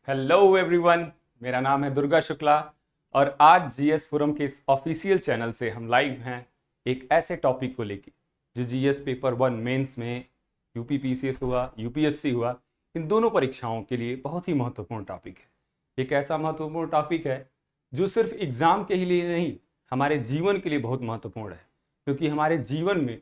Hello everyone, मेरा नाम है दुर्गा शुक्ला और आज जीएस फोरम के इस ऑफिशियल चैनल से हम लाइव हैं एक ऐसे टॉपिक को लेके जो जीएस पेपर 1 मेंस में यूपी पीसीएस हुआ, यूपीएससी हुआ, इन दोनों परीक्षाओं के लिए बहुत ही महत्वपूर्ण टॉपिक है। एक ऐसा महत्वपूर्ण टॉपिक है जो सिर्फ एग्ज़ाम के ही लिए नहीं, हमारे जीवन के लिए बहुत महत्वपूर्ण है। क्योंकि हमारे जीवन में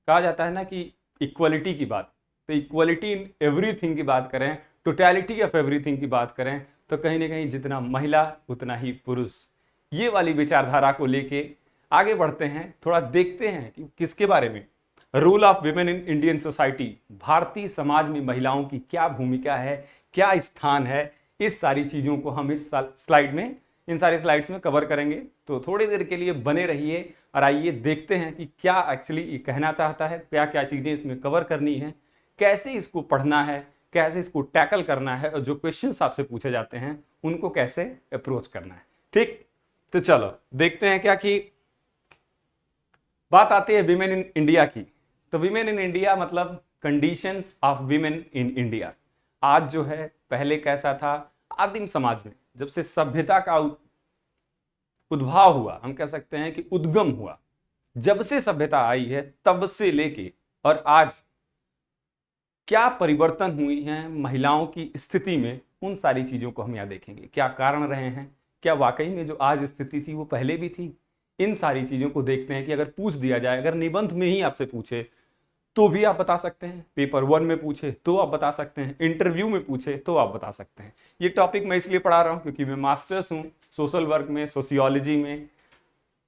कहा जाता है ना कि इक्वलिटी की बात, तो इक्वलिटी इन एवरीथिंग की बात करें, टोटलिटी ऑफ एवरीथिंग की बात करें, तो कहीं ना कहीं जितना महिला उतना ही पुरुष, ये वाली विचारधारा को लेके आगे बढ़ते हैं। थोड़ा देखते हैं कि किसके बारे में, role of women in Indian society, भारतीय समाज में महिलाओं की क्या भूमिका है, क्या स्थान है, इस सारी चीज़ों को हम इस स्लाइड में, इन सारे स्लाइड्स में कवर करेंगे। तो थोड़ी देर के लिए बने रहिए और आइए देखते हैं कि क्या एक्चुअली ये कहना चाहता है, क्या क्या चीज़ें इसमें कवर करनी है, कैसे इसको पढ़ना है, कैसे इसको टैकल करना है और जो क्वेश्चंस आपसे पूछे जाते हैं उनको कैसे अप्रोच करना है। ठीक, तो चलो देखते हैं क्या कि बात आती है विमेन इन इंडिया की। तो विमेन इन इंडिया मतलब conditions of women in India. आज जो है, पहले कैसा था, आदिम समाज में जब से सभ्यता का उद्भाव हुआ, हम कह सकते हैं कि उद्गम हुआ, जब से सभ्यता आई है तब से लेके और आज क्या परिवर्तन हुई हैं महिलाओं की स्थिति में, उन सारी चीज़ों को हम यहाँ देखेंगे। क्या कारण रहे हैं, क्या वाकई में जो आज स्थिति थी वो पहले भी थी, इन सारी चीज़ों को देखते हैं कि अगर पूछ दिया जाए, अगर निबंध में ही आपसे पूछे तो भी आप बता सकते हैं, पेपर 1 में पूछे तो आप बता सकते हैं, इंटरव्यू में पूछे तो आप बता सकते हैं। ये टॉपिक मैं इसलिए पढ़ा रहा हूँ क्योंकि मैं मास्टर्स हूँ सोशल वर्क में, सोशियोलॉजी में,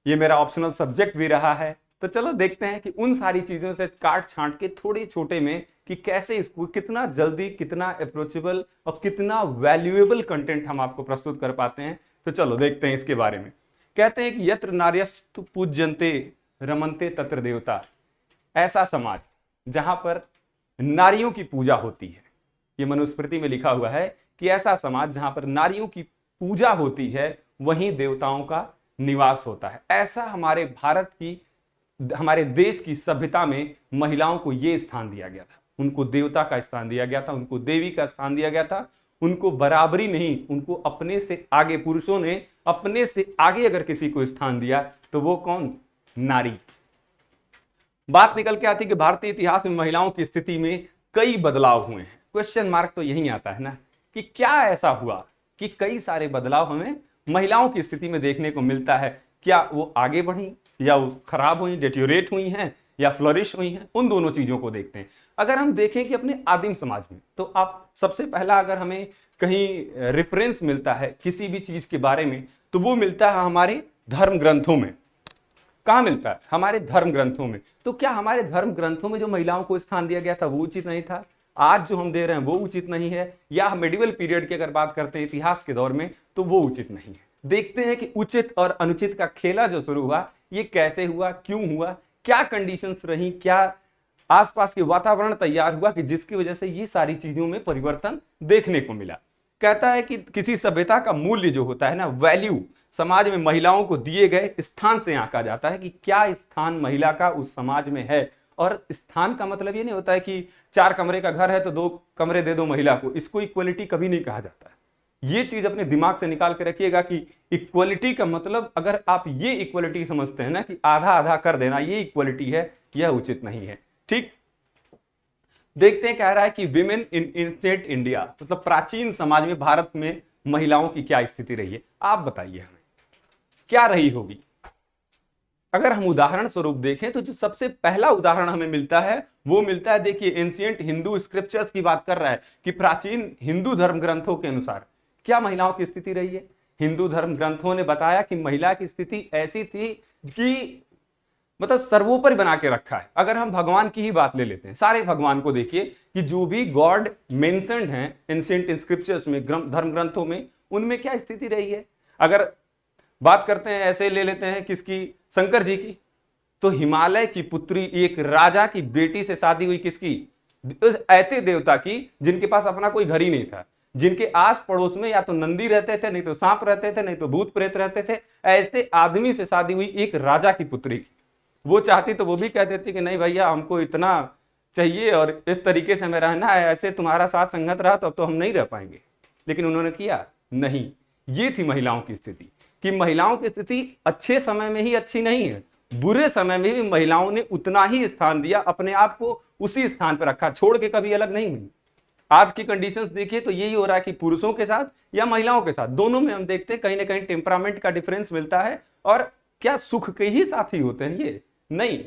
ये मेरा ऑप्शनल सब्जेक्ट भी रहा है। तो चलो देखते हैं कि उन सारी चीज़ों से काट छांट के थोड़े छोटे में कि कैसे इसको कितना जल्दी, कितना अप्रोचेबल और कितना वैल्यूएबल कंटेंट हम आपको प्रस्तुत कर पाते हैं। तो चलो देखते हैं इसके बारे में। कहते हैं कि यत्र नार्यस्तु पूज्यन्ते रमन्ते तत्र देवता, ऐसा समाज जहां पर नारियों की पूजा होती है। ये मनुस्मृति में लिखा हुआ है कि ऐसा समाज जहां पर नारियों की पूजा होती है वहीं देवताओं का निवास होता है। ऐसा हमारे भारत की, हमारे देश की सभ्यता में महिलाओं को यह स्थान दिया गया था, उनको देवता का स्थान दिया गया था, उनको देवी का स्थान दिया गया था, उनको बराबरी नहीं, उनको अपने से आगे, पुरुषों ने अपने से आगे अगर किसी को स्थान दिया तो वो कौन, नारी। बात निकल के आती कि भारतीय इतिहास में महिलाओं की स्थिति में कई बदलाव हुए हैं। क्वेश्चन मार्क तो यही आता है ना कि क्या ऐसा हुआ कि कई सारे बदलाव हमें महिलाओं की स्थिति में देखने को मिलता है। क्या वो आगे बढ़ी या वो खराब हुई, डेट्योरेट हुई हैं या फ्लरिश हुई हैं, उन दोनों चीजों को देखते हैं। अगर हम देखें कि अपने आदिम समाज में, तो आप सबसे पहला अगर हमें कहीं रेफरेंस मिलता है किसी भी चीज के बारे में तो वो मिलता है हमारे धर्म ग्रंथों में। कहाँ मिलता है, हमारे धर्म ग्रंथों में। तो क्या हमारे धर्म ग्रंथों में जो महिलाओं को स्थान दिया गया था वो उचित नहीं था, आज जो हम दे रहे हैं वो उचित नहीं है, या मेडिवल पीरियड की अगर बात करते हैं इतिहास के दौर में तो वो उचित नहीं है। देखते हैं कि उचित और अनुचित का खेला जो शुरू हुआ ये कैसे हुआ, क्यों हुआ, क्या कंडीशंस रही, क्या आसपास के वातावरण तैयार हुआ कि जिसकी वजह से ये सारी चीजों में परिवर्तन देखने को मिला। कहता है कि किसी सभ्यता का मूल्य जो होता है ना, वैल्यू, समाज में महिलाओं को दिए गए स्थान से आंका जाता है कि क्या स्थान महिला का उस समाज में है। और स्थान का मतलब ये नहीं होता है कि 4 कमरे का घर है तो 2 कमरे दे दो महिला को, इसको इक्वलिटी कभी नहीं कहा जाता है। ये चीज अपने दिमाग से निकाल के रखिएगा कि इक्वलिटी का मतलब, अगर आप ये इक्वलिटी समझते हैं ना कि आधा आधा कर देना ये इक्वलिटी है, यह उचित नहीं है। ठीक, देखते हैं कह रहा है कि विमेन इन एंशिएंट इंडिया, मतलब प्राचीन समाज में भारत में महिलाओं की क्या स्थिति रही है। आप बताइए हमें क्या रही होगी। अगर हम उदाहरण स्वरूप देखें तो जो सबसे पहला उदाहरण हमें मिलता है वो मिलता है, देखिए एंशिएंट हिंदू स्क्रिप्चर्स की बात कर रहा है कि प्राचीन हिंदू धर्म ग्रंथों के अनुसार क्या महिलाओं की स्थिति रही है। हिंदू धर्म ग्रंथों ने बताया कि महिला की स्थिति ऐसी थी कि मतलब सर्वोपरि बना के रखा है। अगर हम भगवान की ही बात ले लेते हैं, सारे भगवान को देखिए कि जो भी गॉड मेंशन्ड हैं एंशिएंट स्क्रिप्चर्स में, धर्म ग्रंथों में, उनमें क्या स्थिति रही है। अगर बात करते हैं, ऐसे ले लेते हैं किसकी, शंकर जी की, तो हिमालय की पुत्री एक राजा की बेटी से शादी हुई किसकी, उस ऐते देवता की जिनके पास अपना कोई घर ही नहीं था, जिनके आस पड़ोस में या तो नंदी रहते थे, नहीं तो सांप रहते थे, नहीं तो भूत प्रेत रहते थे। ऐसे आदमी से शादी हुई एक राजा की पुत्री की। वो चाहती तो वो भी कह देती कि नहीं भैया हमको इतना चाहिए और इस तरीके से हमें रहना है, ऐसे तुम्हारा साथ संगत रहा तो अब तो हम नहीं रह पाएंगे। लेकिन उन्होंने किया नहीं। ये थी महिलाओं की स्थिति, कि महिलाओं की स्थिति अच्छे समय में ही अच्छी नहीं है, बुरे समय में भी महिलाओं ने उतना ही स्थान दिया, अपने आप को उसी स्थान पर रखा, छोड़ के कभी अलग नहीं हुई। आज की कंडीशंस देखिए तो यही हो रहा है कि पुरुषों के साथ या महिलाओं के साथ, दोनों में हम देखते हैं कहीं ना कहीं टेम्परामेंट का डिफरेंस मिलता है। और क्या सुख के ही साथी होते हैं ये? नहीं,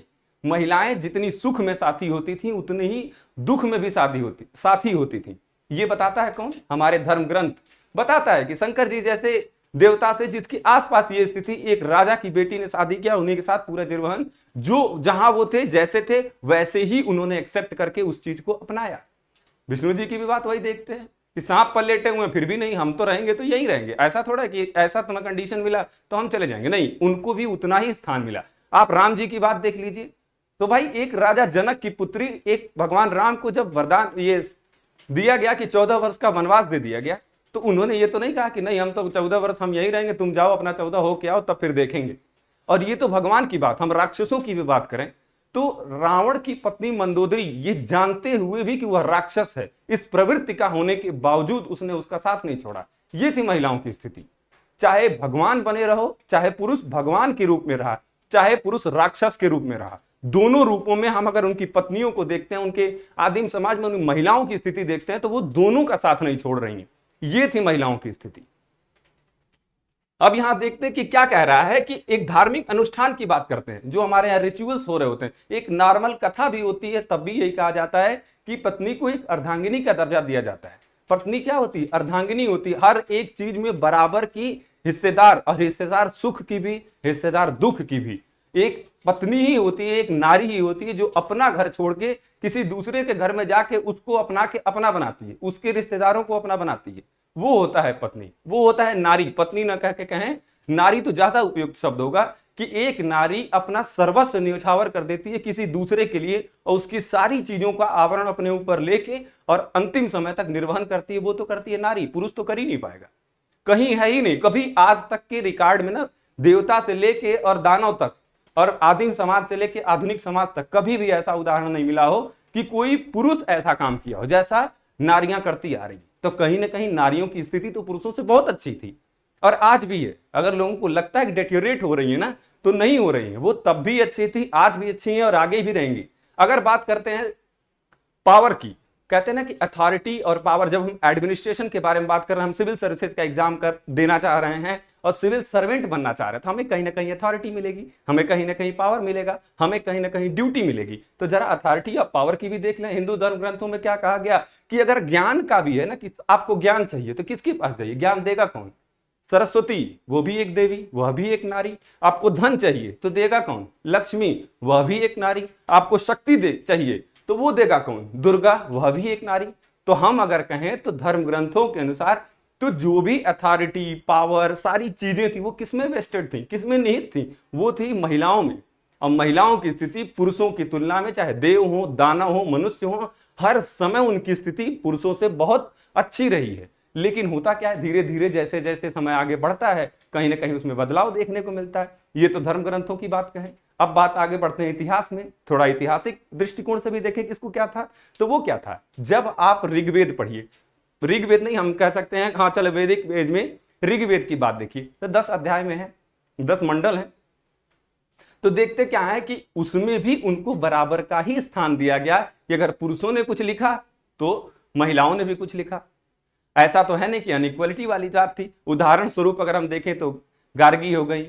महिलाएं जितनी सुख में साथी होती थी उतनी ही दुख में भी साथी होती थी। ये बताता है कौन? हमारे धर्म ग्रंथ बताता है कि शंकर जी जैसे देवता से जिसके आसपास ये स्थिति, एक राजा की बेटी ने शादी किया, उन्हीं के साथ पूरा जीवन जो जहां वो थे जैसे थे वैसे ही उन्होंने एक्सेप्ट करके उस चीज को अपनाया। विष्णु जी की भी बात वही देखते हैं कि सांप पर लेटे हुए फिर भी नहीं, हम तो रहेंगे तो यही रहेंगे, ऐसा थोड़ा कि ऐसा तुम्हें कंडीशन मिला तो हम चले जाएंगे, नहीं, उनको भी उतना ही स्थान मिला। आप राम जी की बात देख लीजिए, तो भाई एक राजा जनक की पुत्री, एक भगवान राम को जब वरदान ये दिया गया कि 14 वर्ष का वनवास दे दिया गया, तो उन्होंने ये तो नहीं कहा कि नहीं हम तो 14 वर्ष हम यही रहेंगे, तुम जाओ अपना 14 हो के आओ तब फिर देखेंगे। और ये तो भगवान की बात, हम राक्षसों की भी बात करें तो रावण की पत्नी मंदोदरी ये जानते हुए भी कि वह राक्षस है, इस प्रवृत्ति का होने के बावजूद उसने उसका साथ नहीं छोड़ा। ये थी महिलाओं की स्थिति। चाहे भगवान बने रहो, चाहे पुरुष भगवान के रूप में रहा, चाहे पुरुष राक्षस के रूप में रहा, दोनों रूपों में हम अगर उनकी पत्नियों को देखते हैं, उनके आदिम समाज में उन महिलाओं की स्थिति देखते हैं तो वो दोनों का साथ नहीं छोड़ रही हैं। ये थी महिलाओं की स्थिति। अब यहां देखते हैं कि क्या कह रहा है कि एक धार्मिक अनुष्ठान की बात करते हैं, जो हमारे यहाँ रिचुअल्स हो रहे होते हैं, एक नॉर्मल कथा भी होती है, तब भी यही कहा जाता है कि पत्नी को एक अर्धांगिनी का दर्जा दिया जाता है। पत्नी क्या होती है? अर्धांगिनी होती है, हर एक चीज में बराबर की हिस्सेदार, और हिस्सेदार सुख की भी, हिस्सेदार दुख की भी। एक पत्नी ही होती है, एक नारी ही होती है जो अपना घर छोड़ के किसी दूसरे के घर में जाके उसको अपना के अपना बनाती है, उसके रिश्तेदारों को अपना बनाती है, वो होता है पत्नी, वो होता है नारी। पत्नी न कह के कहें, नारी तो ज्यादा उपयुक्त शब्द होगा, कि एक नारी अपना सर्वस्व न्यौछावर कर देती है किसी दूसरे के लिए, और उसकी सारी चीजों का आवरण अपने ऊपर लेके और अंतिम समय तक निर्वहन करती है, वो तो करती है नारी, पुरुष तो कर ही नहीं पाएगा, कहीं है ही नहीं। कभी आज तक के रिकॉर्ड में ना, देवता से लेके और दानव तक और आदिम समाज से लेके आधुनिक समाज तक कभी भी ऐसा उदाहरण नहीं मिला हो कि कोई पुरुष ऐसा काम किया हो जैसा नारियां करती आ रही। तो कहीं ना कहीं नारियों की स्थिति तो पुरुषों से बहुत अच्छी थी, और आज भी है। अगर लोगों को लगता है कि डेटियोरेट हो रही है ना, तो नहीं हो रही है, वो तब भी अच्छी थी, आज भी अच्छी है और आगे भी रहेंगी। अगर बात करते हैं पावर की, कहते हैं ना कि अथॉरिटी और पावर, जब हम एडमिनिस्ट्रेशन के बारे में बात कर रहे हैं, हम सिविल सर्विसेज का एग्जाम कर देना चाह रहे हैं और सिविल सर्वेंट बनना चाह रहे हैं, तो हमें कहीं ना कहीं अथॉरिटी मिलेगी, हमें कहीं ना कहीं पावर मिलेगा, हमें कहीं ना कहीं ड्यूटी मिलेगी। तो जरा अथॉरिटी और पावर की भी देख लें। हिंदू धर्म ग्रंथों में क्या कहा गया कि अगर ज्ञान का भी है ना, कि आपको ज्ञान चाहिए तो किसके पास जाइए, ज्ञान देगा कौन? सरस्वती, वो भी एक देवी, वह भी एक नारी। आपको धन चाहिए तो देगा कौन? लक्ष्मी, वह भी एक नारी। आपको शक्ति चाहिए तो वो देगा कौन? दुर्गा, वह भी एक नारी। तो हम अगर कहें तो धर्म ग्रंथों के अनुसार तो जो भी अथॉरिटी, पावर, सारी चीजें थी वो किसमें वेस्टेड थी, किसमें निहित थी? वो थी महिलाओं में। और महिलाओं की स्थिति पुरुषों की तुलना में, चाहे देव हो, दानव हो, मनुष्य हो, हर समय उनकी स्थिति पुरुषों से बहुत अच्छी रही है। लेकिन होता क्या है, धीरे धीरे जैसे जैसे समय आगे बढ़ता है, कहीं ना कहीं उसमें बदलाव देखने को मिलता है। ये तो धर्म ग्रंथों की बात कहें। अब बात आगे बढ़ते हैं इतिहास में, थोड़ा ऐतिहासिक दृष्टिकोण से भी देखें किसको क्या था। तो वो क्या था, जब आप ऋग्वेद पढ़िए, ऋग्वेद नहीं हम कह सकते हैं, हाँ चलो वैदिक वेद में ऋग्वेद की बात देखिए, तो 10 अध्याय में है, 10 मंडल है। तो देखते क्या है कि उसमें भी उनको बराबर का ही स्थान दिया गया कि अगर पुरुषों ने कुछ लिखा तो महिलाओं ने भी कुछ लिखा। ऐसा तो है नहीं कि अनइक्वलिटी वाली बात थी। उदाहरण स्वरूप अगर हम देखें तो गार्गी हो गई,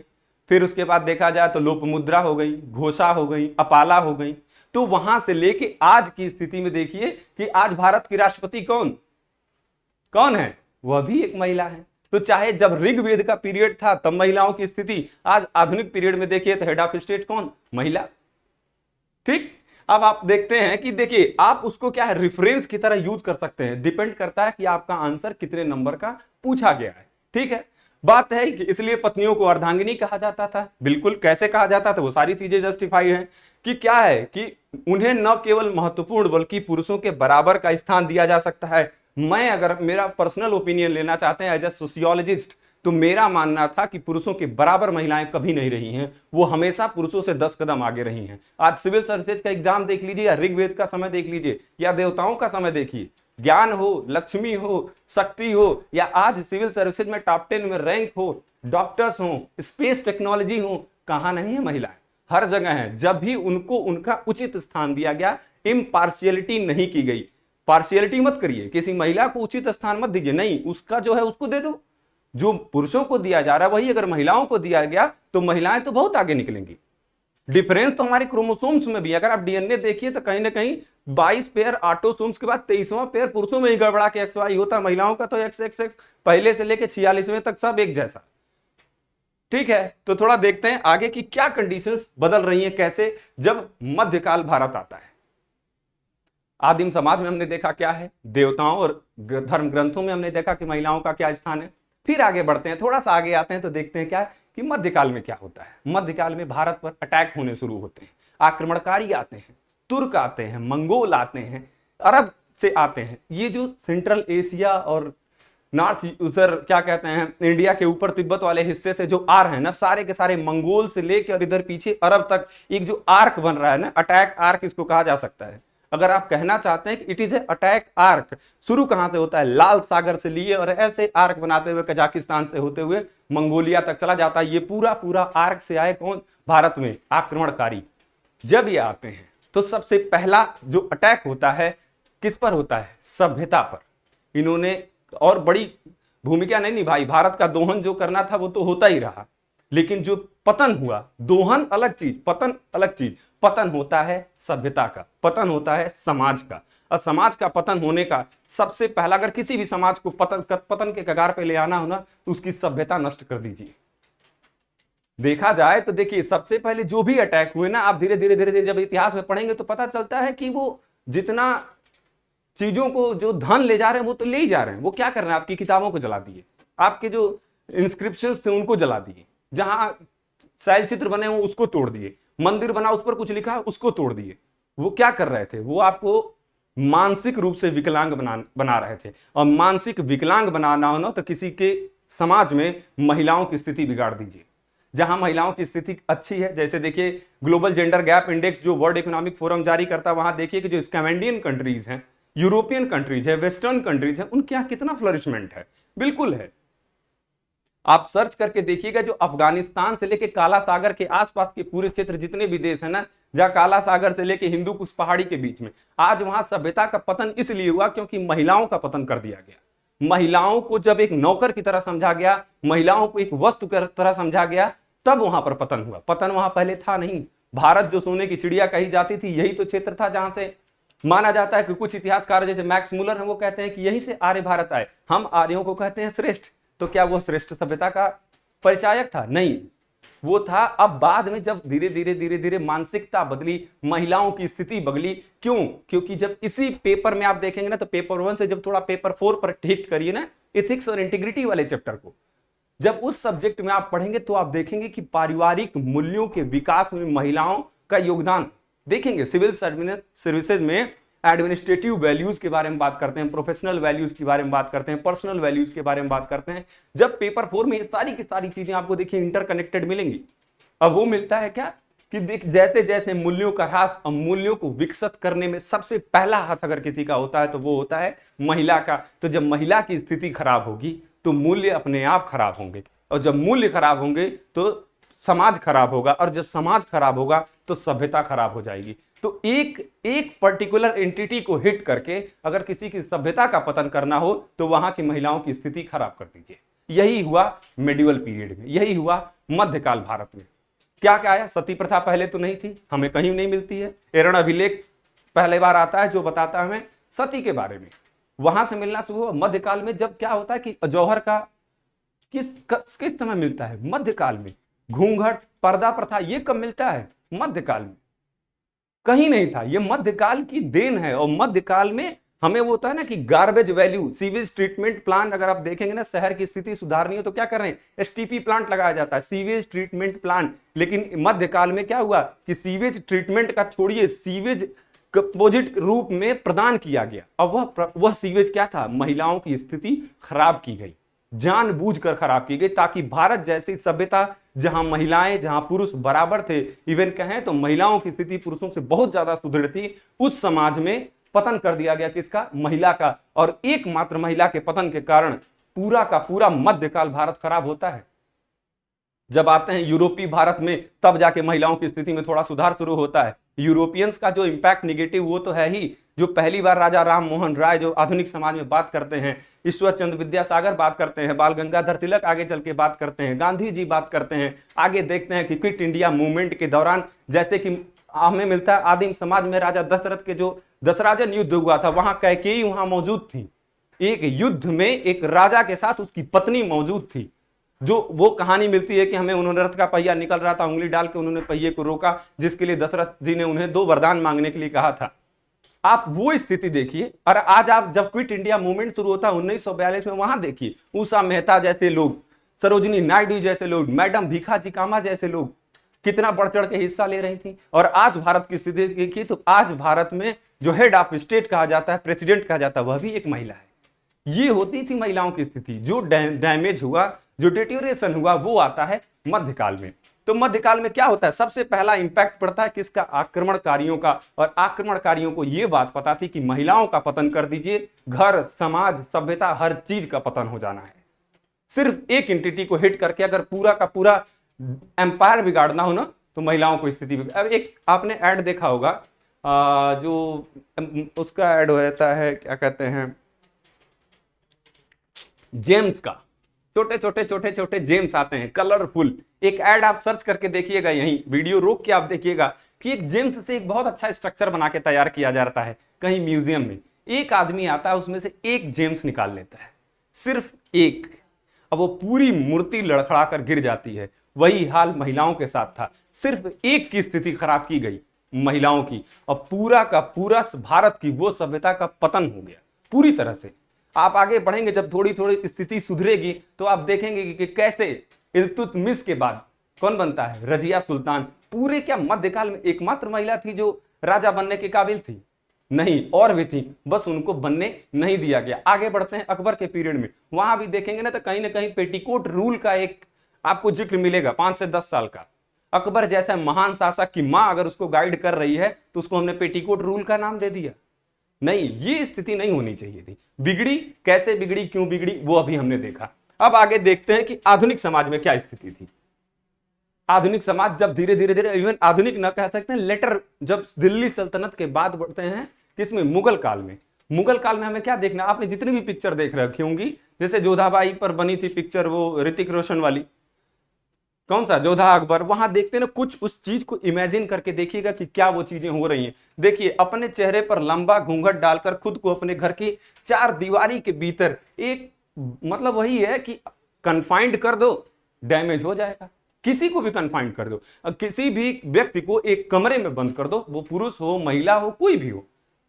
फिर उसके बाद देखा जाए तो लोपमुद्रा हो गई, घोषा हो गई, अपाला हो गई। तो वहां से लेके आज की स्थिति में देखिए कि आज भारत की राष्ट्रपति कौन कौन है, वह भी एक महिला है। तो चाहे जब ऋग्वेद का पीरियड था तब महिलाओं की स्थिति, आज आधुनिक पीरियड में देखिए तो हेड ऑफ स्टेट कौन? महिला। ठीक, अब आप देखते हैं कि देखिए आप उसको क्या है, रेफरेंस की तरह यूज कर सकते हैं, डिपेंड करता है कि आपका आंसर कितने नंबर का पूछा गया है। ठीक है, बात है कि इसलिए पत्नियों को अर्धांगिनी कहा जाता था। बिल्कुल, कैसे कहा जाता था वो सारी चीजें जस्टिफाई है कि क्या है कि उन्हें न केवल महत्वपूर्ण बल्कि पुरुषों के बराबर का स्थान दिया जा सकता है। मैं अगर मेरा पर्सनल ओपिनियन लेना चाहते हैं एज ए सोशियोलॉजिस्ट, तो मेरा मानना था कि पुरुषों के बराबर महिलाएं कभी नहीं रही हैं, वो हमेशा पुरुषों से 10 कदम आगे रही हैं। आज सिविल सर्विसेज का एग्जाम देख लीजिए, या ऋग्वेद का समय देख लीजिए, या देवताओं का समय देखिए, ज्ञान हो, लक्ष्मी हो, शक्ति हो, या आज सिविल सर्विसेज में टॉप 10 में रैंक हो, डॉक्टर्स हो, स्पेस टेक्नोलॉजी हो, कहां नहीं है महिलाएं? हर जगह है। जब भी उनको उनका उचित स्थान दिया गया, इम्पार्शियलिटी नहीं की गई। पार्शियलिटी मत करिए, किसी महिला को उचित स्थान मत दीजिए, नहीं, उसका जो है उसको दे दो। जो पुरुषों को दिया जा रहा है वही अगर महिलाओं को दिया गया तो महिलाएं तो बहुत आगे निकलेंगी। डिफरेंस तो हमारे क्रोमोसोम्स में भी, अगर आप डीएनए देखिए तो कहीं ना कहीं 22 पेयर ऑटोसोम्स के बाद 23वां पेयर पुरुषों में ही गड़बड़ा के XY होता है, महिलाओं का तो XXX पहले से लेके 46वें तक सब एक जैसा। ठीक है, तो थोड़ा देखते हैं आगे की क्या कंडीशंस बदल रही हैं, कैसे जब मध्यकाल भारत आता है। आदिम समाज में हमने देखा क्या है, देवताओं और धर्म ग्रंथों में हमने देखा कि महिलाओं का क्या स्थान है। फिर आगे बढ़ते हैं, थोड़ा सा आगे आते हैं तो देखते हैं क्या है कि मध्यकाल में क्या होता है। मध्यकाल में भारत पर अटैक होने शुरू होते हैं, आक्रमणकारी आते हैं, तुर्क आते हैं, मंगोल आते हैं, अरब से आते हैं। ये जो सेंट्रल एशिया और नॉर्थ उधर क्या कहते हैं इंडिया के ऊपर तिब्बत वाले हिस्से से जो आ रहे हैं ना, सारे के सारे मंगोल से लेकर और इधर पीछे अरब तक एक जो आर्क बन रहा है ना, अटैक आर्क इसको कहा जा सकता है। अगर आप कहना चाहते हैं कि it is a attack arc, शुरू कहां से होता है? लाल सागर से लिए और ऐसे आर्क बनाते हुए कजाकिस्तान से होते हुए मंगोलिया तक चला जाता है। ये पूरा पूरा आर्क से आए कौन? भारत में आक्रमणकारी। जब ये आते हैं तो सबसे पहला जो अटैक होता है किस पर होता है? सभ्यता पर। इन्होंने और बड़ी भूमिका नहीं निभाई, भारत का दोहन जो करना था वो तो होता ही रहा, लेकिन जो पतन हुआ, दोहन अलग चीज, पतन अलग चीज। पतन होता है सभ्यता का, पतन होता है समाज का। और समाज का पतन होने का सबसे पहला, अगर किसी भी समाज को पतन के कगार पे ले आना हो ना, तो उसकी सभ्यता नष्ट कर दीजिए। देखा जाए तो देखिए, सबसे पहले जो भी अटैक हुए ना, आप धीरे धीरे धीरे धीरे जब इतिहास में पढ़ेंगे तो पता चलता है कि वो जितना चीजों को जो धन ले जा रहे हैं वो तो ले ही जा रहे हैं, वो क्या कर रहे हैं? आपकी किताबों को जला दिए, आपके जो इंस्क्रिप्शंस थे उनको जला दिए, जहां शैल चित्र बने हो उसको तोड़ दिए, मंदिर बना उस पर कुछ लिखा उसको तोड़ दिए। वो क्या कर रहे थे? वो आपको मानसिक रूप से विकलांग बना रहे थे। और मानसिक विकलांग बनाना हो ना तो किसी के समाज में महिलाओं की स्थिति बिगाड़ दीजिए। जहां महिलाओं की स्थिति अच्छी है, जैसे देखिए ग्लोबल जेंडर गैप इंडेक्स जो वर्ल्ड इकोनॉमिक फोरम जारी करता है, वहां देखिए कि जो स्कैंडिनेवियन कंट्रीज हैं, यूरोपियन कंट्रीज है, वेस्टर्न कंट्रीज है, उनके यहाँ कितना फ्लरिशमेंट है। बिल्कुल है। आप सर्च करके देखिएगा, जो अफगानिस्तान से लेके काला सागर के आसपास के पूरे क्षेत्र जितने भी देश है ना, जहां काला सागर से लेके हिंदू कुश पहाड़ी के बीच में, आज वहां सभ्यता का पतन इसलिए हुआ क्योंकि महिलाओं का पतन कर दिया गया। महिलाओं को जब एक नौकर की तरह समझा गया, महिलाओं को एक वस्तु की तरह समझा गया, तब वहां पर पतन हुआ। पतन वहां पहले था नहीं। भारत जो सोने की चिड़िया कही जाती थी, यही तो क्षेत्र था जहां से माना जाता है कि कुछ इतिहासकार जैसे मैक्स मुलर हैं, वो कहते हैं कि यहीं से आर्य भारत आए। हम आर्यों को कहते हैं श्रेष्ठ। तो क्या वो श्रेष्ठ सभ्यता का परिचायक था? नहीं, वो था अब बाद में जब धीरे धीरे धीरे धीरे मानसिकता बदली, महिलाओं की स्थिति बदली। क्यों? क्योंकि जब इसी पेपर में आप देखेंगे ना, तो पेपर 1 से जब थोड़ा पेपर 4 पर हिट करिए ना, एथिक्स और इंटीग्रिटी वाले चैप्टर को, जब उस सब्जेक्ट में आप पढ़ेंगे तो आप देखेंगे कि पारिवारिक मूल्यों के विकास में महिलाओं का योगदान देखेंगे। सिविल सर्विसेज में एडमिनिस्ट्रेटिव वैल्यूज के बारे में बात करते हैं, प्रोफेशनल वैल्यूज के बारे में बात करते हैं, पर्सनल वैल्यूज के बारे में बात करते हैं। जब पेपर 4 में ये सारी की सारी चीजें आपको देखिए इंटरकनेक्टेड मिलेंगी। अब वो मिलता है क्या कि देख, जैसे जैसे मूल्यों का ह्रास, मूल्यों को विकसित करने में सबसे पहला हाथ अगर किसी का होता है तो वो होता है महिला का। तो जब महिला की स्थिति खराब होगी तो मूल्य अपने आप खराब होंगे, और जब मूल्य खराब होंगे तो समाज खराब होगा, और जब समाज खराब होगा तो सभ्यता खराब हो जाएगी। तो एक पर्टिकुलर एंटिटी को हिट करके अगर किसी की सभ्यता का पतन करना हो तो वहां की महिलाओं की स्थिति खराब कर दीजिए। यही हुआ मेडिवल पीरियड में, यही हुआ मध्यकाल भारत में। क्या क्या आया? सती प्रथा पहले तो नहीं थी, हमें कहीं नहीं मिलती है। एरण अभिलेख पहले बार आता है जो बताता है हमें सती के बारे में, वहां से मिलना शुरू हुआ। मध्यकाल में जब क्या होता है कि जौहर का किस समय मिलता है? मध्यकाल में। घूंघट, पर्दा प्रथा, ये कब मिलता है? मध्यकाल में। कहीं नहीं था, ये मध्यकाल की देन है। और मध्यकाल में हमें वो होता है ना कि garbage value, sewage treatment plant, अगर आप देखेंगे ना, शहर की स्थिति सुधारनी हो तो क्या कर रहे हैं? एसटीपी प्लांट लगाया जाता है, सीवेज ट्रीटमेंट प्लांट। लेकिन मध्यकाल में क्या हुआ कि सीवेज ट्रीटमेंट का छोड़िए, सीवेज कंपोजिट रूप में प्रदान किया गया। अब वह सीवेज क्या था? महिलाओं की स्थिति खराब की गई, जानबूझकर खराब की गई, ताकि भारत जैसी सभ्यता जहां महिलाएं, जहां पुरुष बराबर थे, इवन कहें तो महिलाओं की स्थिति पुरुषों से बहुत ज्यादा सुदृढ़ थी, उस समाज में पतन कर दिया गया किसका, महिला का। और एकमात्र महिला के पतन के कारण पूरा का पूरा मध्यकाल भारत खराब होता है। जब आते हैं यूरोपीय भारत में, तब जाके महिलाओं की स्थिति में थोड़ा सुधार शुरू होता है। यूरोपियंस का जो इंपैक्ट निगेटिव वो तो है ही। जो पहली बार राजा राम मोहन राय जो आधुनिक समाज में बात करते हैं, ईश्वर चंद्र विद्यासागर बात करते हैं, बाल गंगाधर तिलक आगे चल के बात करते हैं, गांधी जी बात करते हैं। आगे देखते हैं कि क्विट इंडिया मूवमेंट के दौरान जैसे कि हमें मिलता है आदिम समाज में राजा दशरथ के जो दशराजन युद्ध हुआ था, वहां कैकेयी वहां मौजूद थी। एक युद्ध में एक राजा के साथ उसकी पत्नी मौजूद थी। जो वो कहानी मिलती है कि हमें उन्होंने रथ का पहिया निकल रहा था, उंगली डाल के उन्होंने पहिए को रोका, जिसके लिए दशरथ जी ने उन्हें 2 वरदान मांगने के लिए कहा था। आप वो स्थिति देखिए। और आज आप जब क्विट इंडिया मूवमेंट शुरू होता है 1942 में, वहां देखिए उषा मेहता जैसे लोग, सरोजिनी नायडू जैसे लोग, मैडम भीखाजी कामा जैसे लोग कितना बढ़ चढ़ के हिस्सा ले रही थी। और आज भारत की स्थिति देखिए तो आज भारत में जो हेड ऑफ स्टेट कहा जाता है, प्रेसिडेंट कहा जाता है, वह भी एक महिला है। ये होती थी महिलाओं की स्थिति। जो डैमेज हुआ, जो डिटेरियोरेशन हुआ, वो आता है मध्यकाल में। तो मध्यकाल में क्या होता है, सबसे पहला इंपैक्ट पड़ता है किसका, आक्रमणकारियों का। और आक्रमणकारियों को यह बात पता थी कि महिलाओं का पतन कर दीजिए, घर, समाज, सभ्यता, हर चीज का पतन हो जाना है। सिर्फ एक एंटिटी को हिट करके अगर पूरा का पूरा एम्पायर बिगाड़ना हो ना, तो महिलाओं को स्थिति। अब एक आपने ऐड देखा होगा, जो उसका ऐड होता है, क्या कहते हैं, जेम्स का, छोटे जेम्स आते हैं कलरफुल। एक ऐड आप सर्च करके देखिएगा, यहीं वीडियो रोक के आप देखिएगा कि एक जेम्स से एक बहुत अच्छा स्ट्रक्चर बना के तैयार किया जाता है कहीं म्यूजियम में। एक आदमी आता है, उसमें से एक जेम्स निकाल लेता है, सिर्फ एक। अब वो पूरी मूर्ति लड़खड़ा कर गिर जाती है। वही हाल महिलाओं के साथ था। सिर्फ एक की स्थिति खराब की गई, महिलाओं की, और पूरा का पूरा भारत की वो सभ्यता का पतन हो गया पूरी तरह से। आप आगे बढ़ेंगे, जब थोड़ी थोड़ी स्थिति सुधरेगी तो आप देखेंगे कि कैसे इल्तुतमिश के बाद कौन बनता है, रजिया सुल्तान। पूरे क्या मध्यकाल में एकमात्र महिला थी जो राजा बनने के काबिल थी? नहीं, और भी थी, बस उनको बनने नहीं दिया गया। आगे बढ़ते हैं अकबर के पीरियड में, वहां भी देखेंगे ना तो कहीं पेटीकोट रूल का एक आपको जिक्र मिलेगा 5 से 10 साल का। अकबर जैसा महान शासक की मां अगर उसको गाइड कर रही है तो उसको हमने पेटीकोट रूल का नाम दे दिया। नहीं, ये स्थिति नहीं होनी चाहिए थी। बिगड़ी, कैसे बिगड़ी, क्यों बिगड़ी, वो अभी हमने देखा। अब आगे देखते हैं कि आधुनिक समाज में क्या स्थिति थी। आधुनिक समाज जब धीरे धीरे इवन आधुनिक न कह सकते हैं, लेटर जब दिल्ली सल्तनत के बाद बढ़ते हैं किसमें, मुगल काल में। मुगल काल में हमें क्या देखना, आपने जितनी भी पिक्चर देख रखी होंगी, जैसे जोधाबाई पर बनी थी पिक्चर वो ऋतिक रोशन वाली, कौन सा, जोधा अकबर, वहां देखते ना कुछ उस चीज को इमेजिन करके देखिएगा कि क्या वो चीजें हो रही हैं। देखिए, अपने चेहरे पर लंबा घूंघट डालकर खुद को अपने घर की 4 दीवारी के भीतर एक, मतलब वही है कि कन्फाइंड कर दो, डैमेज हो जाएगा। किसी को भी कन्फाइंड कर दो, किसी भी व्यक्ति को एक कमरे में बंद कर दो, वो पुरुष हो, महिला हो, कोई भी हो,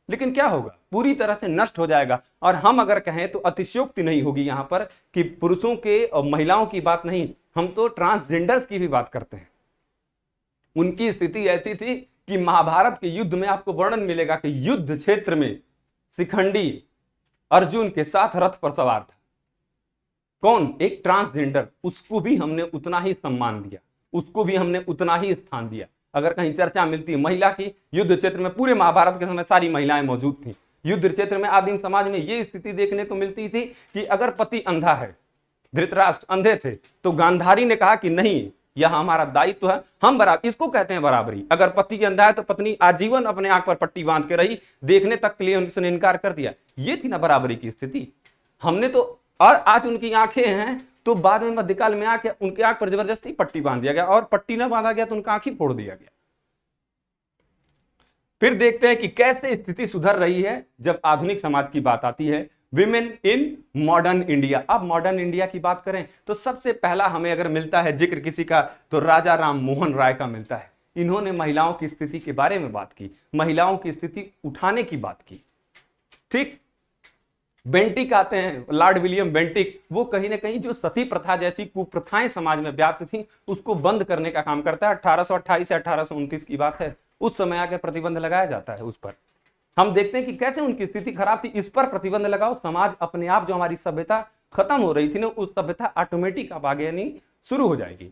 लेकिन क्या होगा, पूरी तरह से नष्ट हो जाएगा। और हम अगर कहें तो अतिशयोक्ति नहीं होगी यहां पर कि पुरुषों के और महिलाओं की बात नहीं, हम तो ट्रांसजेंडर्स की भी बात करते हैं। उनकी स्थिति ऐसी थी कि महाभारत के युद्ध में आपको वर्णन मिलेगा कि युद्ध क्षेत्र में शिखंडी अर्जुन के साथ रथ पर सवार था। कौन, एक ट्रांसजेंडर। उसको भी हमने उतना ही सम्मान दिया, उसको भी हमने उतना ही स्थान दिया। अगर कहीं चर्चा मिलती है महिला की युद्ध क्षेत्र में, पूरे महाभारत के समय सारी महिलाएं मौजूद थी। युद्ध क्षेत्र में आदिम समाज में ये स्थिति देखने को मिलती थी कि अगर पति अंधा है, धृतराष्ट्र अंधे थे, तो गांधारी ने कहा कि नहीं, यह हमारा दायित्व है, हम बराबर, इसको कहते हैं बराबरी। अगर पति अंधा है तो पत्नी आजीवन अपने आंख पर पट्टी बांध के रही, देखने तक के लिए उनसे इनकार कर दिया। ये थी ना बराबरी की स्थिति। हमने तो, और आज उनकी आंखें हैं तो बाद में मध्यकाल में आके उनकी आंख पर जबरदस्ती पट्टी बांध दिया गया, और पट्टी ना बांधा गया तो उनका आंख ही फोड़ दिया गया। फिर देखते हैं कि कैसे स्थिति सुधर रही है जब आधुनिक समाज की बात आती है। Women in modern India. अब मॉडर्न इंडिया की बात करें तो सबसे पहला हमें अगर मिलता है जिक्र किसी का, तो राजा राम मोहन राय का मिलता है। इन्होंने महिलाओं की स्थिति के बारे में बात की, महिलाओं की स्थिति उठाने की बात की। ठीक, बेंटिक आते हैं, लॉर्ड विलियम बेंटिक, वो कहीं ना कहीं जो सती प्रथा जैसी कुप्रथाएं समाज में व्याप्त थी उसको बंद करने का काम करता है। 1828 से 1829 की बात है, उस समय आके प्रतिबंध लगाया जाता है उस पर। हम देखते हैं कि कैसे उनकी स्थिति खराब थी, इस पर प्रतिबंध लगाओ, समाज अपने आप, जो हमारी सभ्यता खत्म हो रही थी ना, उस सभ्यता ऑटोमेटिक अब आगे नहीं शुरू हो जाएगी।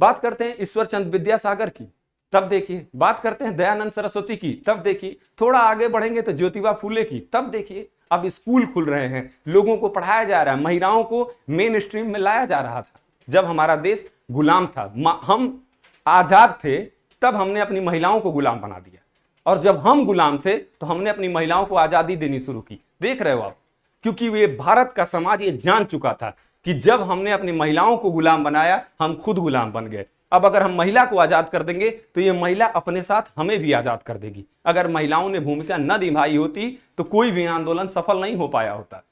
बात करते हैं ईश्वर चंद्र विद्यासागर की। तब देखिए बात करते हैं दयानंद सरस्वती की, तब देखिए थोड़ा आगे बढ़ेंगे तो ज्योतिबा फूले की, तब देखिए अब स्कूल खुल रहे हैं, लोगों को पढ़ाया जा रहा है, महिलाओं को मेन स्ट्रीम में लाया जा रहा था। जब हमारा देश गुलाम था, हम आजाद थे, तब हमने अपनी महिलाओं को गुलाम बना दिया, और जब हम गुलाम थे तो हमने अपनी महिलाओं को आजादी देनी शुरू की। देख रहे हो आप, क्योंकि ये भारत का समाज ये जान चुका था कि जब हमने अपनी महिलाओं को गुलाम बनाया, हम खुद गुलाम बन गए। अब अगर हम महिला को आजाद कर देंगे तो ये महिला अपने साथ हमें भी आजाद कर देगी। अगर महिलाओं ने भूमिका न निभाई होती तो कोई भी आंदोलन सफल नहीं हो पाया होता।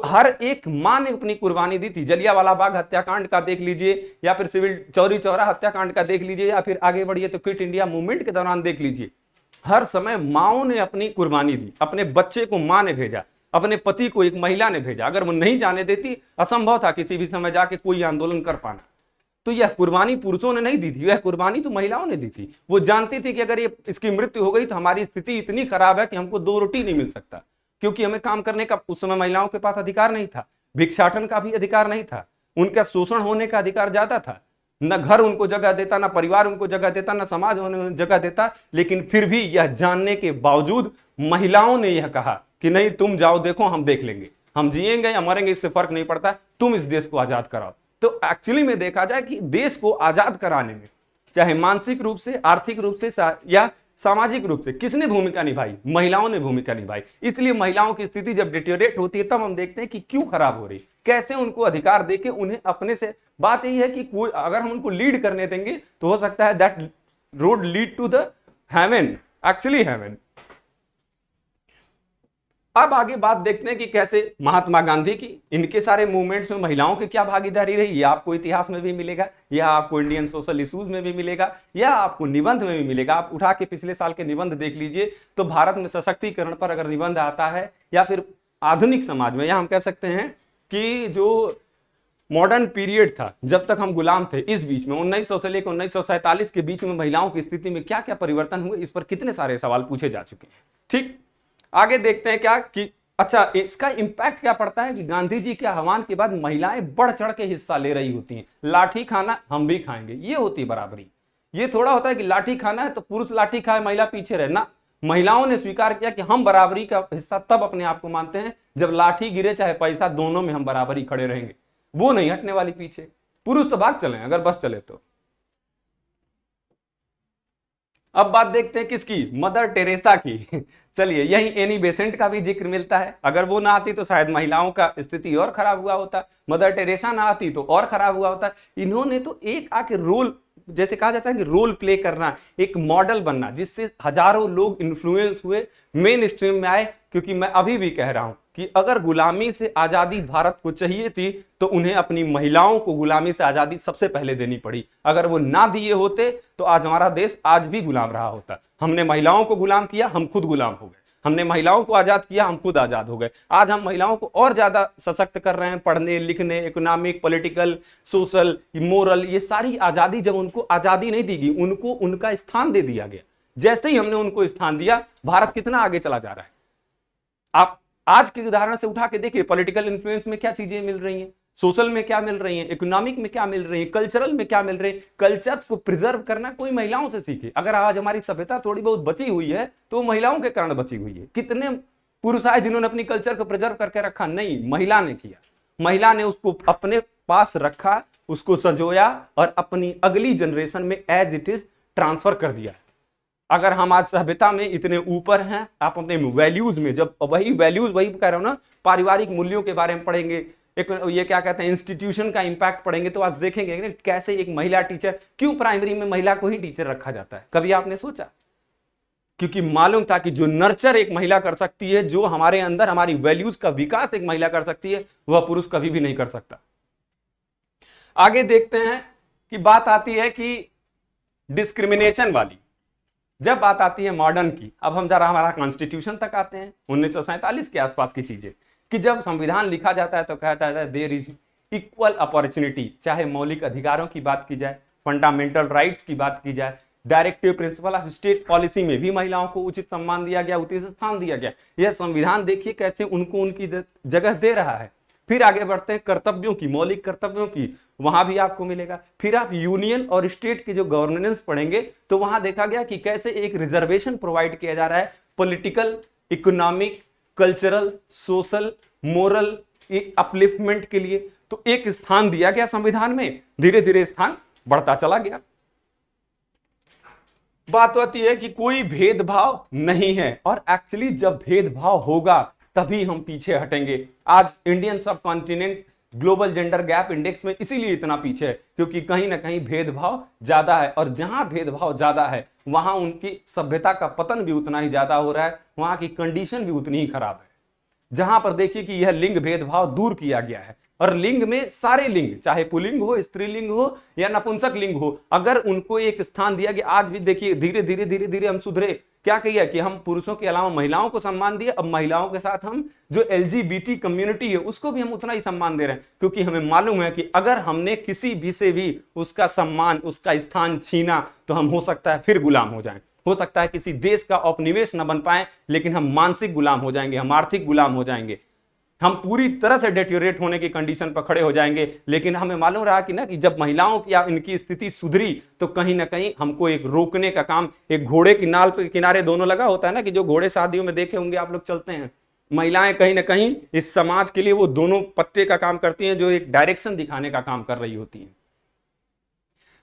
हर एक मां ने अपनी कुर्बानी दी थी। जलियांवाला बाग हत्याकांड का देख लीजिए, या फिर सिविल चौरी चौरा हत्याकांड का देख लीजिए, या फिर आगे बढ़िए तो क्विट इंडिया मूवमेंट के दौरान देख लीजिए। हर समय माओ ने अपनी कुर्बानी दी। अपने बच्चे को मां ने भेजा, अपने पति को एक महिला ने भेजा। अगर वो नहीं जाने देती, असंभव था किसी भी समय जाके कोई आंदोलन कर पाना। तो यह कुर्बानी पुरुषों ने नहीं दी थी, यह कुर्बानी तो महिलाओं ने दी थी। वो जानती थी कि अगर ये इसकी मृत्यु हो गई तो हमारी स्थिति इतनी खराब है कि हमको 2 रोटी नहीं मिल सकता, क्योंकि हमें काम करने का उस समय महिलाओं के पास अधिकार नहीं था, भिक्षाटन का भी अधिकार नहीं था, उनका शोषण होने का अधिकार ज्यादा था। न घर उनको जगह देता, न परिवार उनको जगह देता, न समाज उन्हें जगह देता। लेकिन फिर भी यह जानने के बावजूद महिलाओं ने यह कहा कि नहीं, तुम जाओ, देखो हम देख लेंगे, हम जिएंगे या मरेंगे इससे फर्क नहीं पड़ता, तुम इस देश को आजाद कराओ। तो एक्चुअली में देखा जाए कि देश को आजाद कराने में चाहे मानसिक रूप से, आर्थिक रूप से या सामाजिक रूप से किसने भूमिका निभाई? महिलाओं ने भूमिका निभाई। इसलिए महिलाओं की स्थिति जब डिटेरियोरेट होती है तब हम देखते हैं कि क्यों खराब हो रही, कैसे उनको अधिकार देके उन्हें अपने से। बात यही है कि कोई अगर हम उनको लीड करने देंगे तो हो सकता है that road lead to the heaven, actually heaven. अब आगे बात देखते हैं कि कैसे महात्मा गांधी की, इनके सारे मूवमेंट्स में महिलाओं की क्या भागीदारी रही। यह आपको इतिहास में भी मिलेगा, यह आपको इंडियन सोशल इश्यूज में भी मिलेगा, यह आपको निबंध में भी मिलेगा। आप उठा के पिछले साल के निबंध देख लीजिए तो भारत में सशक्तिकरण पर अगर निबंध आता है, या फिर आधुनिक समाज में, या हम कह सकते हैं कि जो मॉडर्न पीरियड था जब तक हम गुलाम थे, इस बीच में 1900 से लेकर 1947 के बीच में महिलाओं की स्थिति में क्या क्या परिवर्तन हुए, इस पर कितने सारे सवाल पूछे जा चुके हैं। ठीक, आगे देखते हैं क्या कि अच्छा इसका इंपैक्ट क्या पड़ता है कि गांधी जी के आह्वान के बाद महिलाएं बढ़ चढ़ के हिस्सा ले रही होती हैं। लाठी खाना हम भी खाएंगे, ये होती है बराबरी। ये थोड़ा होता है कि लाठी खाना है तो पुरुष लाठी खाए, महिला पीछे रहे ना। महिलाओं ने स्वीकार किया कि हम बराबरी का हिस्सा तब अपने आप को मानते हैं जब लाठी गिरे चाहे पैसा, दोनों में हम बराबरी खड़े रहेंगे, वो नहीं हटने वाली पीछे। पुरुष तो भाग चले अगर बस चले तो। अब बात देखते हैं किसकी, मदर टेरेसा की। चलिए, यही एनी बेसेंट का भी जिक्र मिलता है। अगर वो ना आती तो शायद महिलाओं का स्थिति और खराब हुआ होता, मदर टेरेसा ना आती तो और खराब हुआ होता। इन्होंने तो एक आके रोल, जैसे कहा जाता है कि रोल प्ले करना, एक मॉडल बनना, जिससे हजारों लोग इन्फ्लुएंस हुए, मेन स्ट्रीम में आए। क्योंकि मैं अभी भी कह रहा हूं कि अगर गुलामी से आजादी भारत को चाहिए थी तो उन्हें अपनी महिलाओं को गुलामी से आजादी सबसे पहले देनी पड़ी। अगर वो ना दिए होते तो आज हमारा देश आज भी गुलाम रहा होता। हमने महिलाओं को गुलाम किया, हम खुद गुलाम हो गए। हमने महिलाओं को आजाद किया, हम खुद आजाद हो गए। आज हम महिलाओं को और ज्यादा सशक्त कर रहे हैं, पढ़ने लिखने, इकोनॉमिक, पॉलिटिकल, सोशल, मोरल, ये सारी आजादी। जब उनको आजादी नहीं दी गई, उनको उनका स्थान दे दिया गया। जैसे ही हमने उनको स्थान दिया, भारत कितना आगे चला जा रहा है। आप आज के उदाहरण से उठा के देखिए, पॉलिटिकल इन्फ्लुएंस में क्या चीजें मिल रही हैं, सोशल में क्या मिल रही है, इकोनॉमिक में क्या मिल रही है, कल्चरल में क्या मिल रही है। कल्चर्स को प्रिजर्व करना कोई महिलाओं से सीखे। अगर आज हमारी सभ्यता थोड़ी बहुत बची हुई है तो महिलाओं के कारण बची हुई है। कितने पुरुष आए जिन्होंने अपनी कल्चर को प्रिजर्व करके रखा? नहीं, महिला ने किया। महिला ने उसको अपने पास रखा, उसको संजोया और अपनी अगली जनरेशन में एज इट इज ट्रांसफर कर दिया। अगर हम आज सभ्यता में इतने ऊपर हैं, आप अपने वैल्यूज में, जब वही वैल्यूज, वही कह रहा हूं ना, पारिवारिक मूल्यों के बारे में पढ़ेंगे, एक ये क्या कहते हैं, इंस्टीट्यूशन का इंपैक्ट पढ़ेंगे, तो आज देखेंगे कैसे एक महिला टीचर, क्यों प्राइमरी में महिला को ही टीचर रखा जाता है। कभी आपने सोचा? क्योंकि मालूम था कि जो नर्चर एक महिला कर सकती है, जो हमारे अंदर हमारी वैल्यूज का विकास एक महिला कर सकती है, वह पुरुष कभी भी नहीं कर सकता। आगे देखते हैं कि बात आती है कि डिस्क्रिमिनेशन वाली। जब बात आती है मॉडर्न की, अब हम जरा हमारा कॉन्स्टिट्यूशन तक आते हैं, 1947 के आसपास की चीजें, कि जब संविधान लिखा जाता है तो कहता है देयर इज इक्वल अपॉर्चुनिटी। चाहे मौलिक अधिकारों की बात की जाए, फंडामेंटल राइट्स की बात की जाए, directive principle of state policy में भी महिलाओं को उचित सम्मान दिया गया, उचित स्थान दिया गया। यह संविधान देखिए कैसे उनको उनकी जगह दे रहा है। फिर आगे बढ़ते हैं कर्तव्यों की, मौलिक कर्तव्यों की, वहां भी आपको मिलेगा। फिर आप यूनियन और स्टेट की जो गवर्नेंस पढ़ेंगे तो वहां देखा गया कि कैसे एक रिजर्वेशन प्रोवाइड किया जा रहा है political, economic, cultural, social, moral upliftment के लिए। तो एक स्थान दिया गया संविधान में, धीरे धीरे स्थान बढ़ता चला गया। बात आती है कि कोई भेदभाव नहीं है, और एक्चुअली जब भेदभाव होगा तभी हम पीछे हटेंगे। आज इंडियन सब continent global gender gap index में इसीलिए इतना पीछे है क्योंकि कहीं ना कहीं भेदभाव ज्यादा है, और जहां भेदभाव ज्यादा है वहां उनकी सभ्यता का पतन भी उतना ही ज्यादा हो रहा है, वहां की कंडीशन भी उतनी ही खराब है। जहां पर देखिए कि यह लिंग भेदभाव दूर किया गया है, और लिंग में सारे लिंग, चाहे पुल्लिंग हो, स्त्रीलिंग हो या नपुंसक लिंग हो, अगर उनको एक स्थान दिया गया। आज भी देखिए धीरे धीरे धीरे धीरे हम सुधरे, क्या किया कि हम पुरुषों के अलावा महिलाओं को सम्मान दिए, अब महिलाओं के साथ हम जो एलजीबीटी कम्युनिटी है उसको भी हम उतना ही सम्मान दे रहे हैं, क्योंकि हमें मालूम है कि अगर हमने किसी भी से भी उसका सम्मान, उसका स्थान छीना तो हम हो सकता है फिर गुलाम हो जाएं, हो सकता है किसी देश का औपनिवेश न बन पाए, लेकिन हम मानसिक गुलाम हो जाएंगे, हम आर्थिक गुलाम हो जाएंगे, हम पूरी तरह से डेट्योरेट होने की कंडीशन पर खड़े हो जाएंगे। लेकिन हमें मालूम रहा कि ना कि जब महिलाओं की या इनकी स्थिति सुधरी तो कहीं ना कहीं हमको एक रोकने का काम, एक घोड़े की नाल पे किनारे दोनों लगा होता है ना, कि जो घोड़े शादियों में देखे होंगे आप लोग चलते हैं, महिलाएं कहीं ना कहीं इस समाज के लिए वो दोनों पट्टे का काम करती हैं, जो एक डायरेक्शन दिखाने का काम कर रही होती हैं।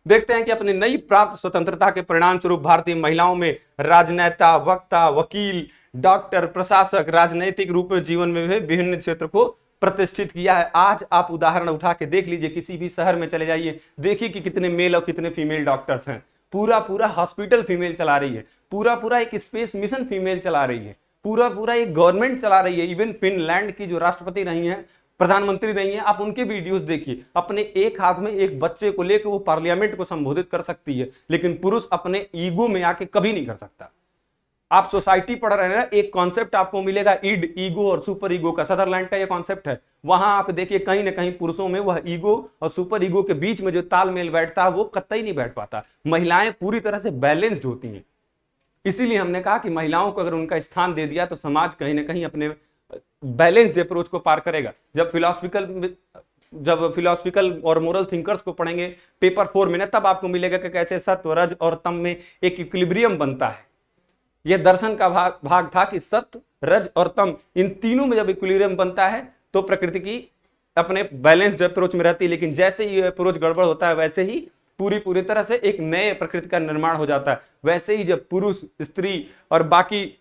देखते हैं कि अपनी नई प्राप्त स्वतंत्रता के परिणाम स्वरूप भारतीय महिलाओं में राजनेता, वक्ता, वकील, डॉक्टर, प्रशासक, राजनीतिक रूप में जीवन में विभिन्न क्षेत्र को प्रतिष्ठित किया है। आज आप उदाहरण उठा के देख लीजिए, किसी भी शहर में चले जाइए, देखिए कि कितने मेल और कितने फीमेल डॉक्टर्स हैं। पूरा पूरा हॉस्पिटल फीमेल चला रही है, पूरा पूरा एक स्पेस मिशन फीमेल चला रही है, पूरा पूरा एक गवर्नमेंट चला रही है। इवन फिनलैंड की जो राष्ट्रपति रही है, प्रधानमंत्री नहीं है, आप उनके वीडियोस देखिए, अपने एक हाथ में एक बच्चे को लेकर वो पार्लियामेंट को संबोधित कर सकती है, लेकिन पुरुष अपने ईगो में आके कभी नहीं कर सकता। आप सोसाइटी पढ़ रहे हैं ना, एक कॉन्सेप्ट आपको मिलेगा ईड, ईगो और सुपर ईगो का, सदरलैंड का ये कॉन्सेप्ट है। वहां आप देखिए कहीं ना कहीं पुरुषों में वह ईगो और सुपर ईगो के बीच में जो तालमेल बैठता है वो कतई नहीं बैठ पाता। महिलाएं पूरी तरह से बैलेंस्ड होती हैं, इसीलिए हमने कहा कि महिलाओं को अगर उनका स्थान दे दिया तो समाज कहीं ना कहीं अपने बैलेंस्ड अप्रोच को पार करेगा। जब फिलोसफिकल और मोरल थिंकर्स को पढ़ेंगे पेपर 4 में ना, तब आपको मिलेगा कि कैसे सत्व, रज और तम में एक इक्विलिब्रियम बनता है। यह दर्शन का भाग था कि सत्व, रज और तम, इन तीनों में जब इक्विलिब्रियम बनता है तो प्रकृति की अपने बैलेंस्ड अप्रोच में रहती है। लेकिन जैसे ही अप्रोच गड़बड़ होता है वैसे ही पूरी तरह से एक नए प्रकृति का निर्माण हो जाता है। वैसे ही जब पुरुष, स्त्री और बाकी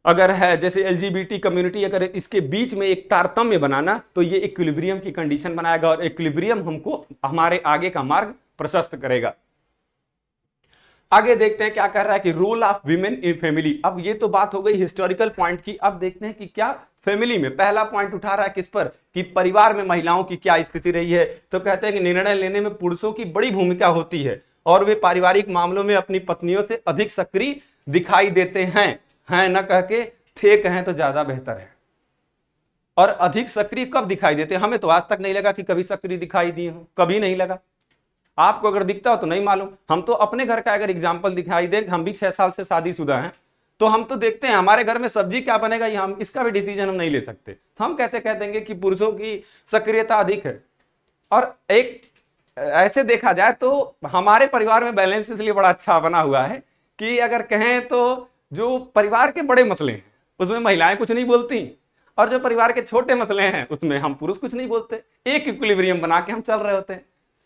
अगर है जैसे एलजीबीटी कम्युनिटी, अगर इसके बीच में एक तारतम्य बनाना तो ये इक्विलिब्रियम की कंडीशन बनाएगा, और इक्विलिब्रियम हमको हमारे आगे का मार्ग प्रशस्त करेगा। आगे देखते हैं क्या कर रहा है कि role of women in family. अब ये तो बात हो गई हिस्टोरिकल पॉइंट की, अब देखते हैं कि क्या फैमिली में पहला पॉइंट उठा रहा है किस पर, कि परिवार में महिलाओं की क्या स्थिति रही है। तो कहते हैं कि निर्णय लेने में पुरुषों की बड़ी भूमिका होती है और वे पारिवारिक मामलों में अपनी पत्नियों से अधिक सक्रिय दिखाई देते हैं न कह के थे कहें तो ज्यादा बेहतर है। और अधिक सक्रिय कब दिखाई देते हैं? हमें तो आज तक नहीं लगा कि कभी सक्रिय दिखाई दिए हो, कभी नहीं लगा। आपको अगर दिखता हो तो नहीं मालूम। हम तो अपने घर का अगर एग्जाम्पल दिखाई दे, हम भी 6 साल से शादीशुदा हैं, तो हम तो देखते हैं हमारे घर में सब्जी क्या बनेगा, ये हम इसका भी डिसीजन हम नहीं ले सकते। तो हम कैसे कह देंगे कि पुरुषों की सक्रियता अधिक है? और एक ऐसे देखा जाए तो हमारे परिवार में बैलेंस इसलिए बड़ा अच्छा बना हुआ है कि अगर कहें तो जो परिवार के बड़े मसले हैं उसमें महिलाएं कुछ नहीं बोलती, और जो परिवार के छोटे मसले हैं उसमें हम पुरुष कुछ नहीं बोलते। एक इक्विलिब्रियम बना के हम चल रहे होते हैं।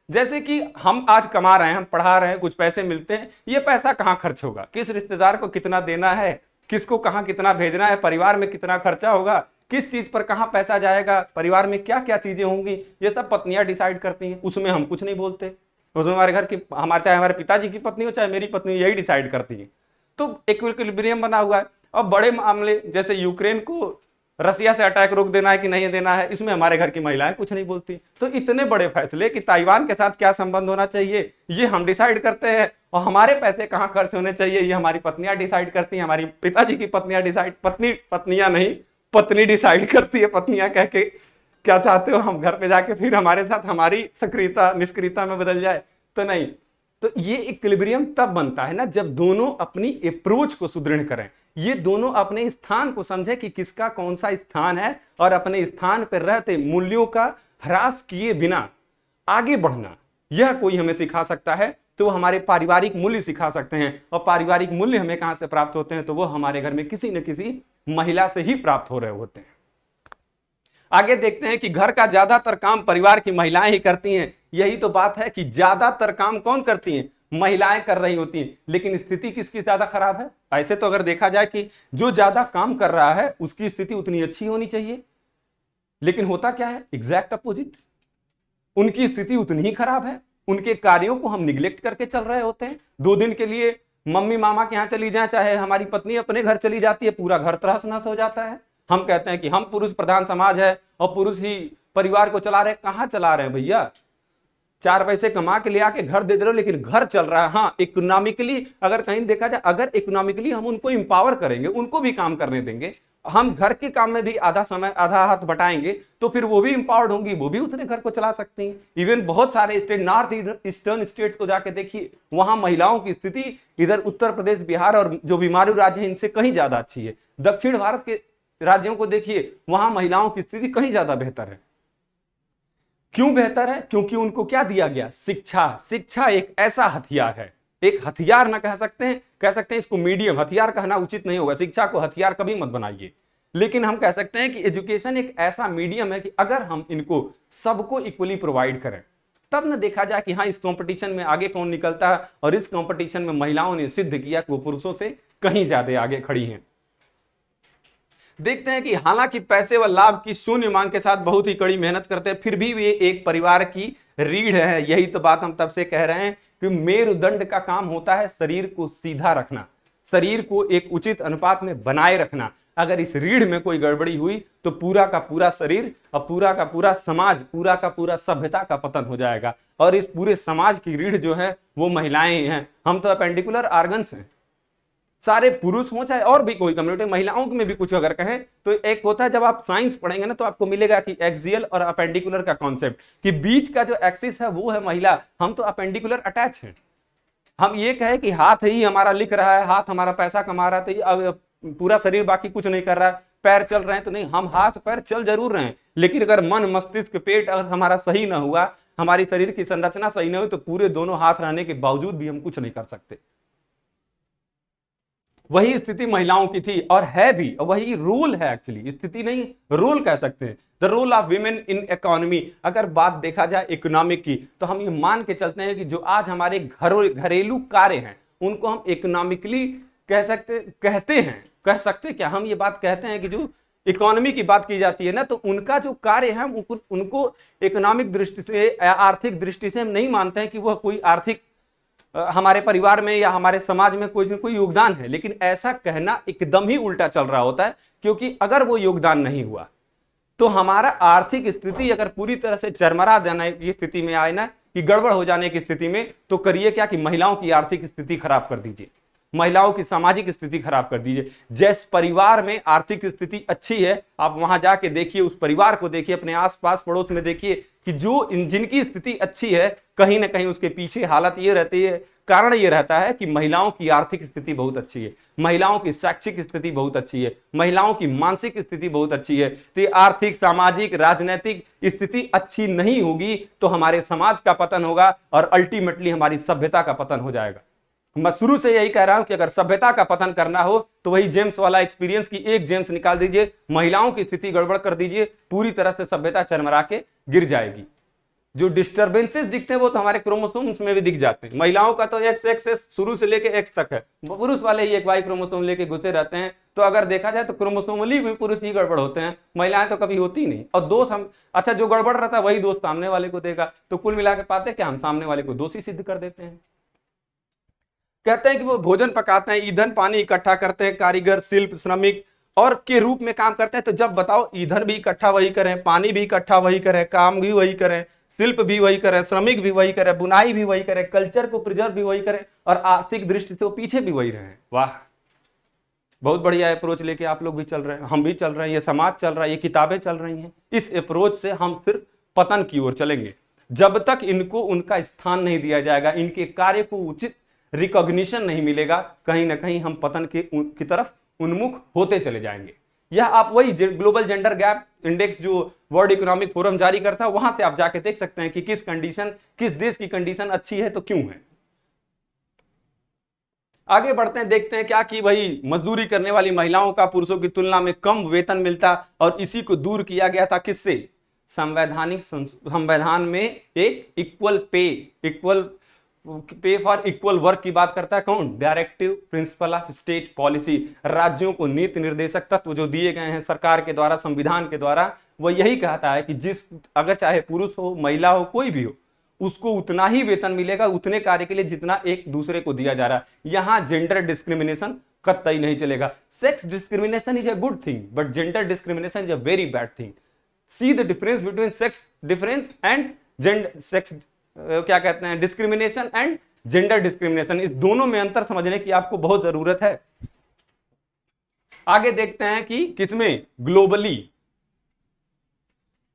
जैसे कि हम आज कमा रहे हैं, हम पढ़ा रहे हैं, कुछ पैसे मिलते हैं, ये पैसा कहाँ खर्च होगा, किस रिश्तेदार को कितना देना है, किसको कहाँ कितना भेजना है, परिवार में कितना खर्चा होगा, किस चीज पर कहाँ पैसा जाएगा, परिवार में क्या क्या चीजें होंगी, ये सब पत्नियां डिसाइड करती हैं। उसमें हम कुछ नहीं बोलते। उसमें हमारे घर की, चाहे हमारे पिताजी की पत्नी हो चाहे मेरी पत्नी, यही डिसाइड करती है। तो इक्विलिब्रियम बना हुआ है। और बड़े मामले जैसे यूक्रेन को रसिया से अटैक रोक देना है कि नहीं देना है, इसमें हमारे घर की महिलाएं कुछ नहीं बोलती। तो इतने बड़े फैसले कि ताइवान के साथ क्या संबंध होना चाहिए ये हम डिसाइड करते हैं, और हमारे पैसे कहाँ खर्च होने चाहिए ये हमारी पत्नियां डिसाइड करती हैं। हमारी पिताजी की पत्नियां पत्नी डिसाइड करती है। पत्नियां कह के क्या चाहते हो हम घर पे जाके फिर हमारे साथ हमारी सक्रियता निष्क्रियता में बदल जाए, तो नहीं। तो ये इक्विलिब्रियम तब बनता है ना जब दोनों अपनी अप्रोच को सुदृढ़ करें। ये दोनों अपने स्थान को समझे कि किसका कौन सा स्थान है, और अपने स्थान पर रहते मूल्यों का ह्रास किए बिना आगे बढ़ना, यह कोई हमें सिखा सकता है तो हमारे पारिवारिक मूल्य सिखा सकते हैं। और पारिवारिक मूल्य हमें कहां से प्राप्त होते हैं, तो वो हमारे घर में किसी न किसी महिला से ही प्राप्त हो रहे होते हैं। आगे देखते हैं कि घर का ज्यादातर काम परिवार की महिलाएं ही करती हैं। यही तो बात है कि ज्यादातर काम कौन करती हैं, महिलाएं कर रही होती हैं। लेकिन स्थिति किसकी ज्यादा खराब है? ऐसे तो अगर देखा जाए कि जो ज्यादा काम कर रहा है उसकी स्थिति उतनी अच्छी होनी चाहिए, लेकिन होता क्या है, एग्जैक्ट अपोजिट। उनकी स्थिति उतनी ही खराब है, उनके कार्यों को हम निग्लेक्ट करके चल रहे होते हैं। 2 दिन के लिए मम्मी मामा के यहाँ चली जाए, चाहे हमारी पत्नी अपने घर चली जाती है, पूरा घर तहस नहस हो जाता है। हम कहते हैं कि हम पुरुष प्रधान समाज है और पुरुष ही परिवार को चला रहे हैं। कहां चला रहे हैं भैया? 4 पैसे कमा के ले आके घर दे रहे हो, लेकिन घर चल रहा है। हाँ, इकोनॉमिकली अगर कहीं देखा जाए, अगर इकोनॉमिकली हम उनको इंपावर करेंगे, उनको भी काम करने देंगे, हम घर के काम में भी आधा समय आधा हाथ बटाएंगे, तो फिर वो भी इंपावर्ड होंगी, वो भी उतने घर को चला सकती हैं। इवन बहुत सारे स्टेट, नॉर्थ ईस्टर्न स्टेट्स को जाके देखिए, वहां महिलाओं की स्थिति इधर उत्तर प्रदेश, बिहार और जो बीमारू राज्य है इनसे कहीं ज्यादा अच्छी है। दक्षिण भारत के राज्यों को देखिए, वहां महिलाओं की स्थिति कहीं ज्यादा बेहतर है। क्यों बेहतर है? क्योंकि उनको क्या दिया गया? शिक्षा। शिक्षा एक ऐसा हथियार है, एक हथियार ना कह सकते हैं इसको मीडियम, हथियार कहना उचित नहीं होगा, शिक्षा को हथियार कभी मत बनाइए। लेकिन हम कह सकते हैं कि एजुकेशन एक ऐसा मीडियम है कि अगर हम इनको सबको इक्वली प्रोवाइड करें, तब न देखा जाए कि हाँ, इस कंपटीशन में आगे कौन निकलता है। और इस कंपटीशन में महिलाओं ने सिद्ध किया कि वो पुरुषों से कहीं ज्यादा आगे खड़ी हैं। देखते हैं कि हालांकि पैसे व लाभ की शून्य मांग के साथ बहुत ही कड़ी मेहनत करते हैं, फिर भी वे एक परिवार की रीढ़ है। यही तो बात हम तब से कह रहे हैं कि मेरुदंड का काम होता है शरीर को सीधा रखना, शरीर को एक उचित अनुपात में बनाए रखना। अगर इस रीढ़ में कोई गड़बड़ी हुई तो पूरा का पूरा शरीर और पूरा का पूरा समाज, पूरा का पूरा सभ्यता का पतन हो जाएगा। और इस पूरे समाज की रीढ़ जो है वो महिलाएं हैं। हम तो अपेंडिकुलर ऑर्गन्स हैं, सारे पुरुष हो चाहे और भी कोई कम्युनिटी, महिलाओं में भी कुछ अगर कहें तो एक होता है, जब आप साइंस पढ़ेंगे ना तो आपको मिलेगा कि एक्सियल और अपेंडिकुलर का कॉन्सेप्ट, कि बीच का जो एक्सिस है वो है महिला, हम तो अपेंडिकुलर अटैच हैं। हम ये कहें कि हाथ ही हमारा लिख रहा है, हाथ हमारा पैसा कमा रहा है, तो अब पूरा शरीर बाकी कुछ नहीं कर रहा है, पैर चल रहे हैं तो नहीं, हम हाथ पैर चल जरूर रहे हैं, लेकिन अगर मन मस्तिष्क पेट अगर हमारा सही ना हुआ, हमारी शरीर की संरचना सही नहीं हुई, तो पूरे दोनों हाथ रहने के बावजूद भी हम कुछ नहीं कर सकते। वही स्थिति महिलाओं की थी और है भी, और वही रूल है, एक्चुअली स्थिति नहीं, रूल कह सकते हैं। The role of women in economy. अगर बात देखा जाए इकोनॉमिक की, तो हम ये मान के चलते हैं कि जो आज हमारे घरेलू कार्य हैं उनको हम इकोनॉमिकली कह सकते क्या, हम ये बात कहते हैं कि जो इकोनॉमी की बात की जाती है ना, तो उनका जो कार्य है उनको इकोनॉमिक दृष्टि से, आर्थिक दृष्टि से हम नहीं मानते हैं कि वह कोई आर्थिक हमारे परिवार में या हमारे समाज में कोई न कोई योगदान है। लेकिन ऐसा कहना एकदम ही उल्टा चल रहा होता है, क्योंकि अगर वो योगदान नहीं हुआ तो हमारा आर्थिक स्थिति अगर पूरी तरह से चरमरा जाने की स्थिति में आए ना, कि गड़बड़ हो जाने की स्थिति में, तो करिए क्या कि महिलाओं की आर्थिक स्थिति खराब कर दीजिए, महिलाओं की सामाजिक स्थिति खराब कर दीजिए। जिस परिवार में आर्थिक स्थिति अच्छी है, आप वहां जाके देखिए, उस परिवार को देखिए, अपने आसपास पड़ोस में देखिए कि जो जिनकी स्थिति अच्छी है, कहीं ना कहीं उसके पीछे हालत ये रहती है, कारण ये रहता है कि महिलाओं की आर्थिक स्थिति बहुत अच्छी है, महिलाओं की शैक्षिक स्थिति बहुत अच्छी है, महिलाओं की मानसिक स्थिति बहुत अच्छी है। तो ये आर्थिक, सामाजिक, राजनीतिक स्थिति अच्छी नहीं होगी तो हमारे समाज का पतन होगा और अल्टीमेटली हमारी सभ्यता का पतन हो जाएगा। मैं शुरू से यही कह रहा हूं कि अगर सभ्यता का पतन करना हो तो वही जेम्स वाला एक्सपीरियंस की एक जेम्स निकाल दीजिए, महिलाओं की स्थिति गड़बड़ कर दीजिए, पूरी तरह से सभ्यता चरमरा के गिर जाएगी। जो डिस्टर्बेंसेस दिखते हैं वो तो हमारे क्रोमोसोम्स में भी दिख जाते हैं। महिलाओं का तो एक्स शुरू से लेके एक्स तक है, पुरुष वाले ही एक वाई क्रोमोसोम लेके घुसे रहते हैं। तो अगर देखा जाए तो क्रोमोसोमली भी पुरुष ही गड़बड़ होते हैं, महिलाएं तो कभी होती नहीं। और दोष हम, अच्छा जो गड़बड़ रहता है वही दोष सामने वाले को देगा, तो कुल मिला के पाते क्या, हम सामने वाले को दोषी सिद्ध कर देते हैं। कहते हैं कि वो भोजन पकाते हैं, ईंधन पानी इकट्ठा करते हैं, कारीगर, शिल्प, श्रमिक और के रूप में काम करते हैं। तो जब बताओ, ईंधन भी इकट्ठा वही करें, पानी भी इकट्ठा वही करें, काम भी वही करें, शिल्प भी वही करें, श्रमिक भी वही करें, बुनाई भी वही करें, कल्चर को प्रिजर्व भी वही करें, और आर्थिक दृष्टि से वो पीछे भी वही रहे। वाह, बहुत बढ़िया अप्रोच लेके आप लोग भी चल रहे हैं, हम भी चल रहे हैं, ये समाज चल रहा है, ये किताबें चल रही हैं। इस अप्रोच से हम सिर्फ पतन की ओर चलेंगे जब तक इनको उनका स्थान नहीं दिया जाएगा, इनके कार्य को उचित रिकॉग्निशन नहीं मिलेगा, कहीं ना कहीं हम पतन की तरफ उन्मुख होते चले जाएंगे। यह आप वही ग्लोबल जेंडर गैप इंडेक्स जो वर्ल्ड इकोनॉमिक फोरम जारी करता है वहां से आप जाके देख सकते हैं कि किस देश की कंडीशन अच्छी है तो क्यों है। आगे बढ़ते हैं, देखते हैं क्या कि भाई मजदूरी करने वाली महिलाओं का पुरुषों की तुलना में कम वेतन मिलता और इसी को दूर किया गया था किससे? संविधान में एक equal pay for equal work की बात करता है कौन? Directive principle of state policy. राज्यों को नीति निर्देशक तत्व जो दिए गए हैं सरकार के द्वारा, संविधान के द्वारा, वो यही कहता है कि अगर चाहे पुरुष हो महिला हो कोई भी हो उसको उतना ही वेतन मिलेगा उतने कार्य के लिए जितना एक दूसरे को दिया जा रहा है। यहां जेंडर डिस्क्रिमिनेशन कतई नहीं चलेगा। Sex discrimination is a good thing but gender discrimination is a very bad thing. See the difference between sex difference and gender sex क्या कहते हैं डिस्क्रिमिनेशन एंड जेंडर डिस्क्रिमिनेशन। इस दोनों में अंतर समझने की आपको बहुत जरूरत है। आगे देखते हैं कि किसमें globally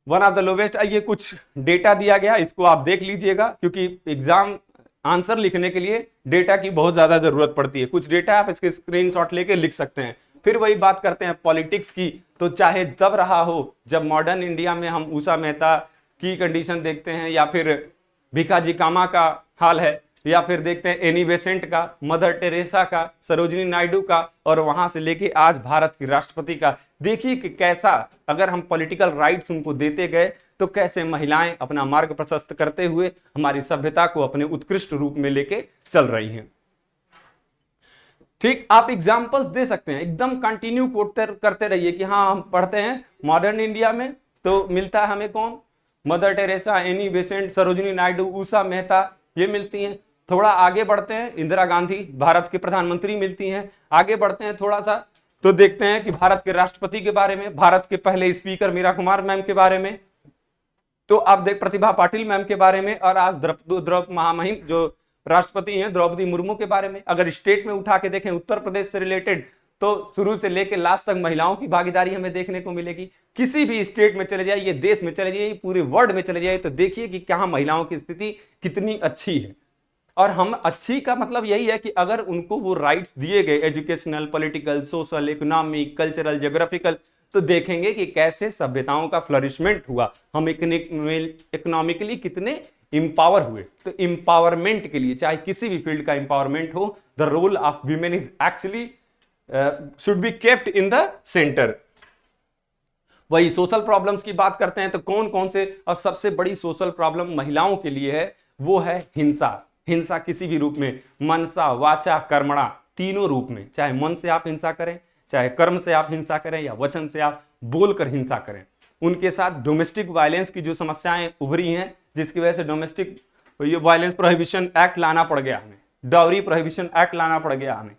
one of the lowest. ये कुछ डेटा दिया गया, इसको आप देख लीजिएगा क्योंकि एग्जाम आंसर लिखने के लिए डेटा की बहुत ज्यादा जरूरत पड़ती है। कुछ डेटा आप इसके स्क्रीनशॉट लेके लिख सकते हैं। फिर वही बात करते हैं पॉलिटिक्स की, तो चाहे तब रहा हो जब मॉडर्न इंडिया में हम उषा मेहता की कंडीशन देखते हैं या फिर भिखाजी कामा का हाल है या फिर देखते हैं एनी बेसेंट का, मदर टेरेसा का, सरोजिनी नायडू का और वहां से लेके आज भारत की राष्ट्रपति का। देखिए कि कैसा अगर हम पॉलिटिकल राइट्स उनको देते गए तो कैसे महिलाएं अपना मार्ग प्रशस्त करते हुए हमारी सभ्यता को अपने उत्कृष्ट रूप में लेके चल रही हैं। ठीक, आप एग्जाम्पल्स दे सकते हैं, एकदम कंटिन्यू कोट करते रहिए कि हाँ हम पढ़ते हैं मॉडर्न इंडिया में तो मिलता है हमें कौन? Mother Teresa, Annie Besant, Sarojini Naidu, Usha Mehta, ये मिलती हैं। थोड़ा आगे बढ़ते हैं, इंदिरा गांधी भारत के प्रधानमंत्री मिलती हैं। आगे बढ़ते हैं थोड़ा सा तो देखते हैं कि भारत के राष्ट्रपति के बारे में, भारत के पहले स्पीकर मीरा कुमार मैम के बारे में, तो आप देख प्रतिभा पाटिल मैम के बारे में और आज द्रौपदी महामहिम जो राष्ट्रपति हैं द्रौपदी मुर्मू के बारे में। अगर स्टेट में उठा के देखें उत्तर प्रदेश से रिलेटेड तो शुरू से लेकर लास्ट तक महिलाओं की भागीदारी हमें देखने को मिलेगी। किसी भी स्टेट में चले जाइए, देश में चले जाइए, पूरे वर्ल्ड में चले जाइए तो देखिए कि कहां महिलाओं की स्थिति कितनी अच्छी है। और हम अच्छी का मतलब यही है कि अगर उनको वो राइट्स दिए गए educational, political, social, economic, cultural, geographical, तो देखेंगे कि कैसे सभ्यताओं का फ्लरिशमेंट हुआ, हम इकोनॉमिकली कितने इंपावर हुए। तो इंपावरमेंट के लिए चाहे किसी भी फील्ड का इंपावरमेंट हो, the role of women is actually should be kept in the centre. वही सोशल प्रॉब्लम्स की बात करते हैं तो कौन कौन से, और सबसे बड़ी सोशल प्रॉब्लम महिलाओं के लिए है वो है हिंसा। हिंसा किसी भी रूप में, मनसा, वाचा, कर्मणा, तीनों रूप में, चाहे मन से आप हिंसा करें, चाहे कर्म से आप हिंसा करें या वचन से आप बोलकर हिंसा करें। उनके साथ डोमेस्टिक वायलेंस की जो समस्याएं उभरी हैं जिसकी वजह से डोमेस्टिक वायलेंस प्रोहिबिशन एक्ट लाना पड़ गया हमें, डाउरी प्रोहिबिशन एक्ट लाना पड़ गया हमें।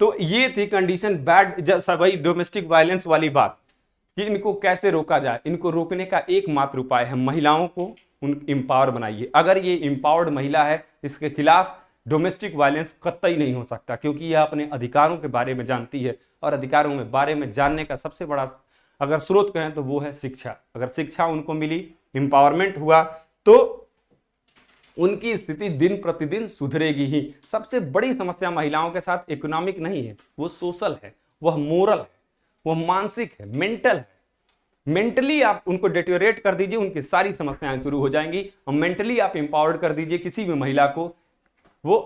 तो ये थी कंडीशन बैड, वही डोमेस्टिक वायलेंस वाली बात कि इनको कैसे रोका जाए। इनको रोकने का एकमात्र उपाय है महिलाओं को इंपावर बनाइए। अगर ये इंपावर्ड महिला है इसके खिलाफ डोमेस्टिक वायलेंस कतई नहीं हो सकता क्योंकि यह अपने अधिकारों के बारे में जानती है और अधिकारों के बारे में जानने का सबसे बड़ा अगर स्रोत कहें तो वो है शिक्षा। अगर शिक्षा उनको मिली, इंपावरमेंट हुआ तो उनकी स्थिति दिन प्रतिदिन सुधरेगी ही। सबसे बड़ी समस्या महिलाओं के साथ इकोनॉमिक नहीं है, वो सोशल है, वह मोरल है, वह मानसिक है, मेंटल है। मेंटली आप उनको डिटेरियोरेट कर दीजिए, उनकी सारी समस्याएं शुरू हो जाएंगी। और मेंटली आप इंपावर्ड कर दीजिए किसी भी महिला को, वो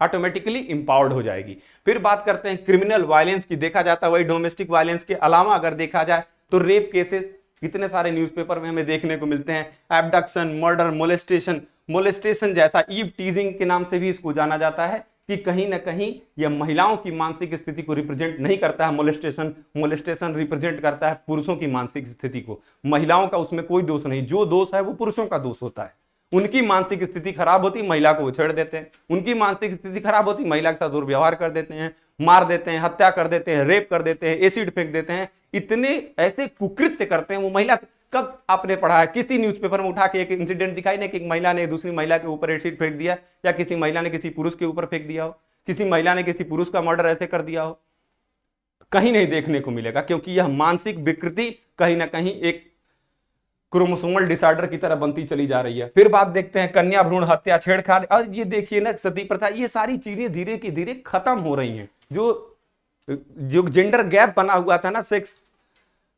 ऑटोमेटिकली इंपावर्ड हो जाएगी। फिर बात करते हैं क्रिमिनल वायलेंस की। देखा जाता है वही डोमेस्टिक वायलेंस के अलावा अगर देखा जाए तो रेप केसेस कितने सारे न्यूज़पेपर में हमें देखने को मिलते हैं। एब्डक्शन, मर्डर, मोलेस्टेशन जैसा, ईव टीजिंग के नाम से भी इसको जाना जाता है कि कहीं ना कहीं यह महिलाओं की मानसिक स्थिति को रिप्रेजेंट नहीं करता है। मोलेस्टेशन रिप्रेजेंट करता है पुरुषों की मानसिक स्थिति को। महिलाओं का उसमें कोई दोष नहीं, जो दोष है वो पुरुषों का दोष होता है। उनकी मानसिक स्थिति खराब होती, महिला को वो छेड़ देते हैं। उनकी मानसिक स्थिति खराब होती, महिला के साथ दुर्व्यवहार कर देते हैं, मार देते हैं, हत्या कर देते हैं, रेप कर देते हैं, एसिड फेंक देते हैं, इतने ऐसे कुकृत्य करते हैं वो महिला। कब आपने पढ़ा है किसी न्यूज़पेपर में उठा के एक इंसिडेंट दिखाई नहीं कि एक महिला ने दूसरी महिला के ऊपर एसिड फेंक दिया, या किसी महिला ने किसी पुरुष के ऊपर फेंक दिया हो, किसी महिला ने किसी पुरुष का मर्डर ऐसे कर दिया हो? कहीं नहीं देखने को मिलेगा, क्योंकि यह मानसिक विकृति कहीं ना कहीं एक क्रोमोसोमल डिसऑर्डर की तरह बनती चली जा रही है। फिर बात देखते हैं कन्या भ्रूण हत्या, छेड़छाड़, और ये देखिए ना सती प्रथा, ये सारी चीजें धीरे की धीरे खत्म हो रही हैं। जो जो जेंडर गैप बना हुआ था ना, सेक्स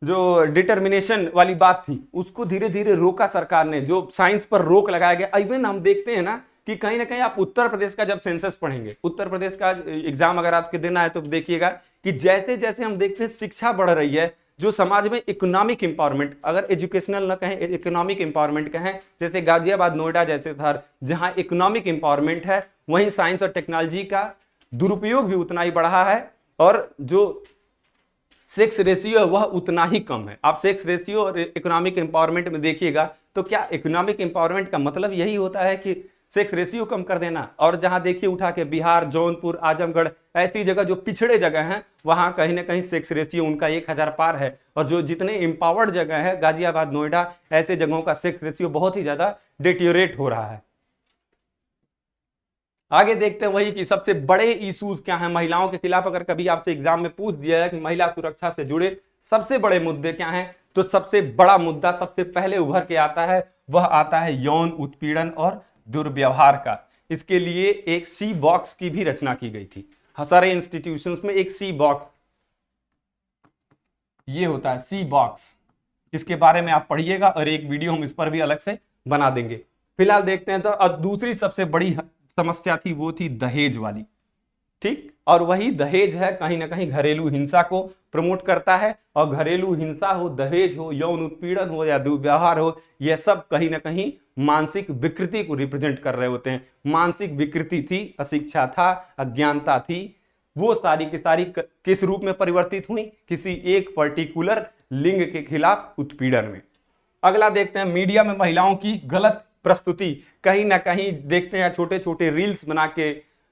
जो डिटर्मिनेशन वाली बात थी, उसको धीरे धीरे रोका सरकार ने, जो साइंस पर रोक लगाया गया। इवन हम देखते हैं ना कि कहीं ना कहीं आप उत्तर प्रदेश का जब सेंसस पढ़ेंगे, उत्तर प्रदेश का एग्जाम अगर आपके देना है तो देखिएगा कि जैसे जैसे हम देखते हैं शिक्षा बढ़ रही है, जो समाज में इकोनॉमिक इंपावरमेंट, अगर एजुकेशनल ना कहें, इकोनॉमिक इंपावरमेंट कहें, जैसे गाजियाबाद नोएडा जैसे शहर जहां इकोनॉमिक इंपावरमेंट है, वहीं साइंस और टेक्नोलॉजी का दुरुपयोग भी उतना ही बढ़ा है, और जो सेक्स रेशियो है वह उतना ही कम है। आप सेक्स रेशियो और इकोनॉमिक एम्पावरमेंट में देखिएगा तो क्या इकोनॉमिक एम्पावरमेंट का मतलब यही होता है कि सेक्स रेशियो कम कर देना? और जहां देखिए उठा के बिहार, जौनपुर, आजमगढ़, ऐसी जगह जो पिछड़े जगह हैं, वहां कहीं ना कहीं सेक्स रेशियो उनका 1000 पार है। और जो जितने एम्पावर्ड जगह है, गाजियाबाद, नोएडा, ऐसे जगहों का सेक्स रेशियो बहुत ही ज्यादा डिटेरियोरेट हो रहा है। आगे देखते हैं वही कि सबसे बड़े इश्यूज क्या हैं महिलाओं के खिलाफ। अगर कभी आपसे एग्जाम में पूछ दिया जाए कि महिला सुरक्षा से जुड़े सबसे बड़े मुद्दे क्या हैं, तो सबसे बड़ा मुद्दा सबसे पहले उभर के आता है, वह आता है यौन उत्पीड़न और दुर्व्यवहार का। इसके लिए एक सी बॉक्स की भी रचना की गई थी। सारे इंस्टीट्यूशंस में एक सी बॉक्स, ये होता है सी बॉक्स, इसके बारे में आप पढ़िएगा और एक वीडियो हम इस पर भी अलग से बना देंगे। फिलहाल देखते हैं तो दूसरी सबसे बड़ी समस्या थी, वो थी दहेज वाली। ठीक, और वही दहेज है कहीं ना कहीं घरेलू हिंसा को प्रमोट करता है। और घरेलू हिंसा हो, दहेज हो, यौन उत्पीड़न हो या दुर्व्यवहार हो, यह सब कहीं ना कहीं मानसिक विकृति को रिप्रेजेंट कर रहे होते हैं। मानसिक विकृति थी, अशिक्षा था, अज्ञानता थी, वो सारी की सारी किस रूप में परिवर्तित हुई? किसी एक पर्टिकुलर लिंग के खिलाफ उत्पीड़न में। अगला देखते हैं मीडिया में महिलाओं की गलत प्रस्तुति। कहीं ना कहीं देखते हैं छोटे छोटे रील्स बना के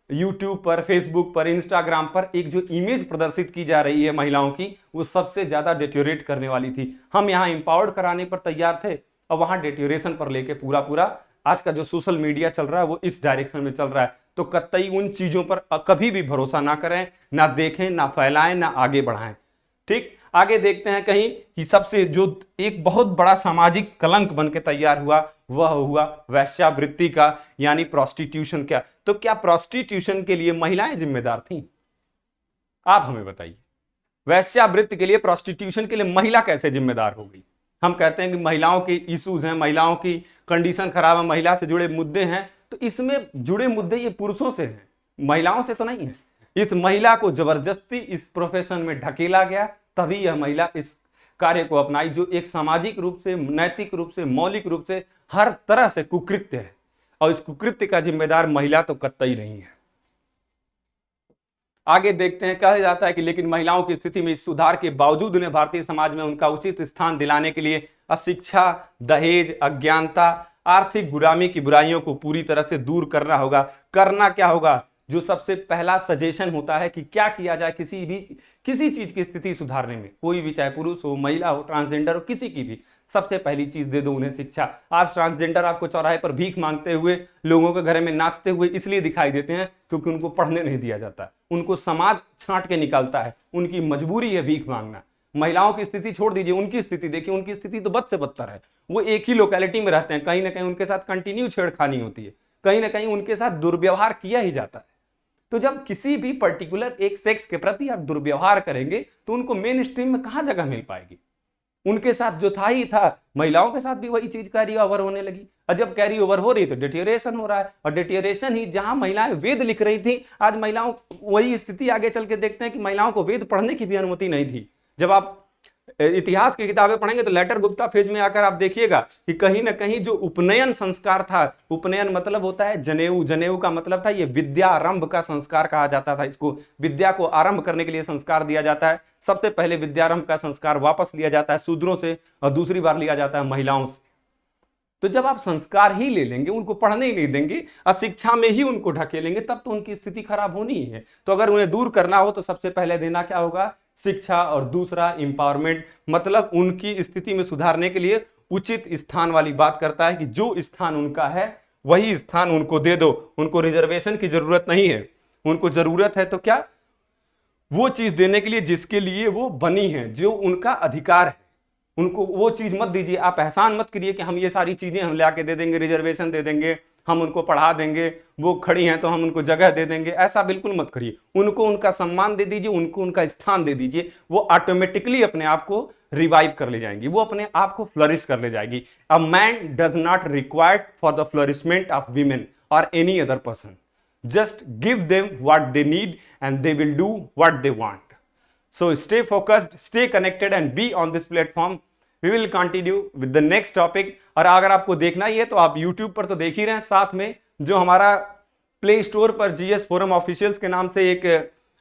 यूट्यूब पर, फेसबुक पर, इंस्टाग्राम पर एक जो इमेज प्रदर्शित की जा रही है महिलाओं की, वो सबसे ज्यादा डिटेरियोरेट करने वाली थी। हम यहाँ इंपावर्ड कराने पर तैयार थे और वहां डिटेरियोरेशन पर लेके पूरा आज का जो सोशल मीडिया चल रहा है वो इस डायरेक्शन में चल रहा है। तो कतई उन चीजों पर कभी भी भरोसा ना करें, ना देखें, ना फैलाएं, ना आगे बढ़ाएं। ठीक, आगे देखते हैं कहीं कि सबसे जो एक बहुत बड़ा सामाजिक कलंक बन के तैयार हुआ, वह हुआ वैश्यावृत्ति का, यानी प्रोस्टिट्यूशन। क्या तो क्या प्रोस्टिट्यूशन के लिए महिलाएं जिम्मेदार थीं? आप हमें बताइए, वैश्यावृत्ति के लिए, प्रोस्टिट्यूशन के लिए महिला कैसे जिम्मेदार हो गई? हम कहते हैं कि महिलाओं के इश्यूज हैं, महिलाओं की कंडीशन खराब है, महिला से जुड़े मुद्दे हैं, तो इसमें जुड़े मुद्दे ये पुरुषों से हैं, महिलाओं से तो नहीं है। इस महिला को जबरदस्ती इस प्रोफेशन में ढकेला गया, तभी यह महिला इस कार्य को अपनाई, जो एक सामाजिक रूप से, नैतिक रूप से, मौलिक रूप से हर तरह से कुकृत्य है। और इस कुकृत्य का जिम्मेदार महिला तो कतई नहीं है। आगे देखते हैं, कहा जाता है कि लेकिन महिलाओं की स्थिति में इस सुधार के बावजूद उन्हें भारतीय समाज में उनका उचित स्थान दिलाने के लिए अशिक्षा, दहेज, अज्ञानता, आर्थिक गुलामी की बुराइयों को पूरी तरह से दूर करना होगा। करना क्या होगा? जो सबसे पहला सजेशन होता है कि क्या किया जाए किसी चीज की स्थिति सुधारने में, कोई भी, चाहे पुरुष हो, महिला हो, ट्रांसजेंडर हो, किसी की भी, सबसे पहली चीज दे दो उन्हें शिक्षा। आज ट्रांसजेंडर आपको चौराहे पर भीख मांगते हुए, लोगों के घर में नाचते हुए इसलिए दिखाई देते हैं क्योंकि उनको पढ़ने नहीं दिया जाता, उनको समाज छांट के निकालता है, उनकी मजबूरी है भीख मांगना। महिलाओं की स्थिति छोड़ दीजिए, उनकी स्थिति देखिए, उनकी स्थिति तो बद से बदतर है। वो एक ही लोकेलिटी में रहते हैं, कहीं ना कहीं उनके साथ कंटिन्यू छेड़खानी होती है, कहीं ना कहीं उनके साथ दुर्व्यवहार किया ही जाता है। तो जब किसी भी पर्टिकुलर एक सेक्स के प्रति आप दुर्व्यवहार करेंगे तो उनको मेन स्ट्रीम में कहां जगह मिल पाएगी? उनके साथ जो था ही था, महिलाओं के साथ भी वही चीज कैरी ओवर होने लगी। और जब कैरी ओवर हो रही तो डिटेरियोरेशन हो रहा है, और डिटेरियोरेशन ही, जहां महिलाएं वेद लिख रही थी, आज महिलाओं, वही स्थिति आगे चल के देखते हैं कि महिलाओं को वेद पढ़ने की भी अनुमति नहीं थी। जब आप इतिहास की किताबें पढ़ेंगे तो लेटर गुप्ता फेज में आकर आप देखिएगा कि कहीं ना कहीं जो उपनयन संस्कार था, उपनयन मतलब होता है जनेऊ, जनेऊ का मतलब था ये विद्या आरंभ का संस्कार कहा जाता था। इसको विद्या को आरंभ करने के लिए संस्कार दिया जाता है। सबसे पहले विद्यारंभ का संस्कार वापस लिया जाता है शूद्रों से, और दूसरी बार लिया जाता है महिलाओं से। तो जब आप संस्कार ही ले लेंगे, उनको पढ़ने ही नहीं देंगे, अशिक्षा में ही उनको ढकेलेंगे, तब तो उनकी स्थिति खराब होनी ही है। तो अगर उन्हें दूर करना हो तो सबसे पहले देना क्या होगा? शिक्षा, और दूसरा इंपावरमेंट, मतलब उनकी स्थिति में सुधारने के लिए उचित स्थान वाली बात करता है कि जो स्थान उनका है वही स्थान उनको दे दो। उनको रिजर्वेशन की जरूरत नहीं है, उनको जरूरत है तो क्या, वो चीज देने के लिए जिसके लिए वो बनी है, जो उनका अधिकार है। उनको वो चीज मत दीजिए, आप एहसान मत करिए कि हम ये सारी चीजें हम लाके दे देंगे, रिजर्वेशन दे देंगे, हम उनको पढ़ा देंगे, वो खड़ी हैं तो हम उनको जगह दे देंगे, ऐसा बिल्कुल मत करिए। उनको उनका सम्मान दे दीजिए, उनको उनका स्थान दे दीजिए, वो ऑटोमेटिकली अपने आप को रिवाइव कर ले जाएंगी, वो अपने आप को फ्लरिश कर ले जाएगी। A man does not required for the flourishment of women और any other person, just give them what they need and they will do what they want. So stay focused, stay connected and be on this platform. We will continue with the next topic. और अगर आपको देखना ही है तो आप YouTube पर तो देख ही रहे हैं, साथ में जो हमारा प्ले स्टोर पर GS फोरम ऑफिशियल्स के नाम से एक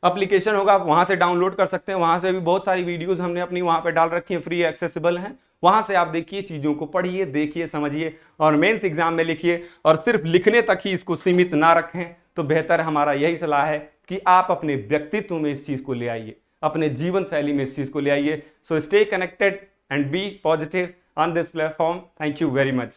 एप्लीकेशन होगा, आप वहां से डाउनलोड कर सकते हैं। वहां से भी बहुत सारी वीडियोस हमने अपनी वहां पे डाल रखी हैं, फ्री एक्सेसिबल हैं। वहां से आप देखिए, चीजों को पढ़िए, देखिए, समझिए और मेंस एग्जाम में लिखिए। और सिर्फ लिखने तक ही इसको सीमित ना रखें, तो बेहतर हमारा यही सलाह है कि आप अपने व्यक्तित्व में इस चीज को ले आइए, अपने जीवन शैली में इस चीज को ले आइए। So stay connected and be positive on this platform. Thank you very much.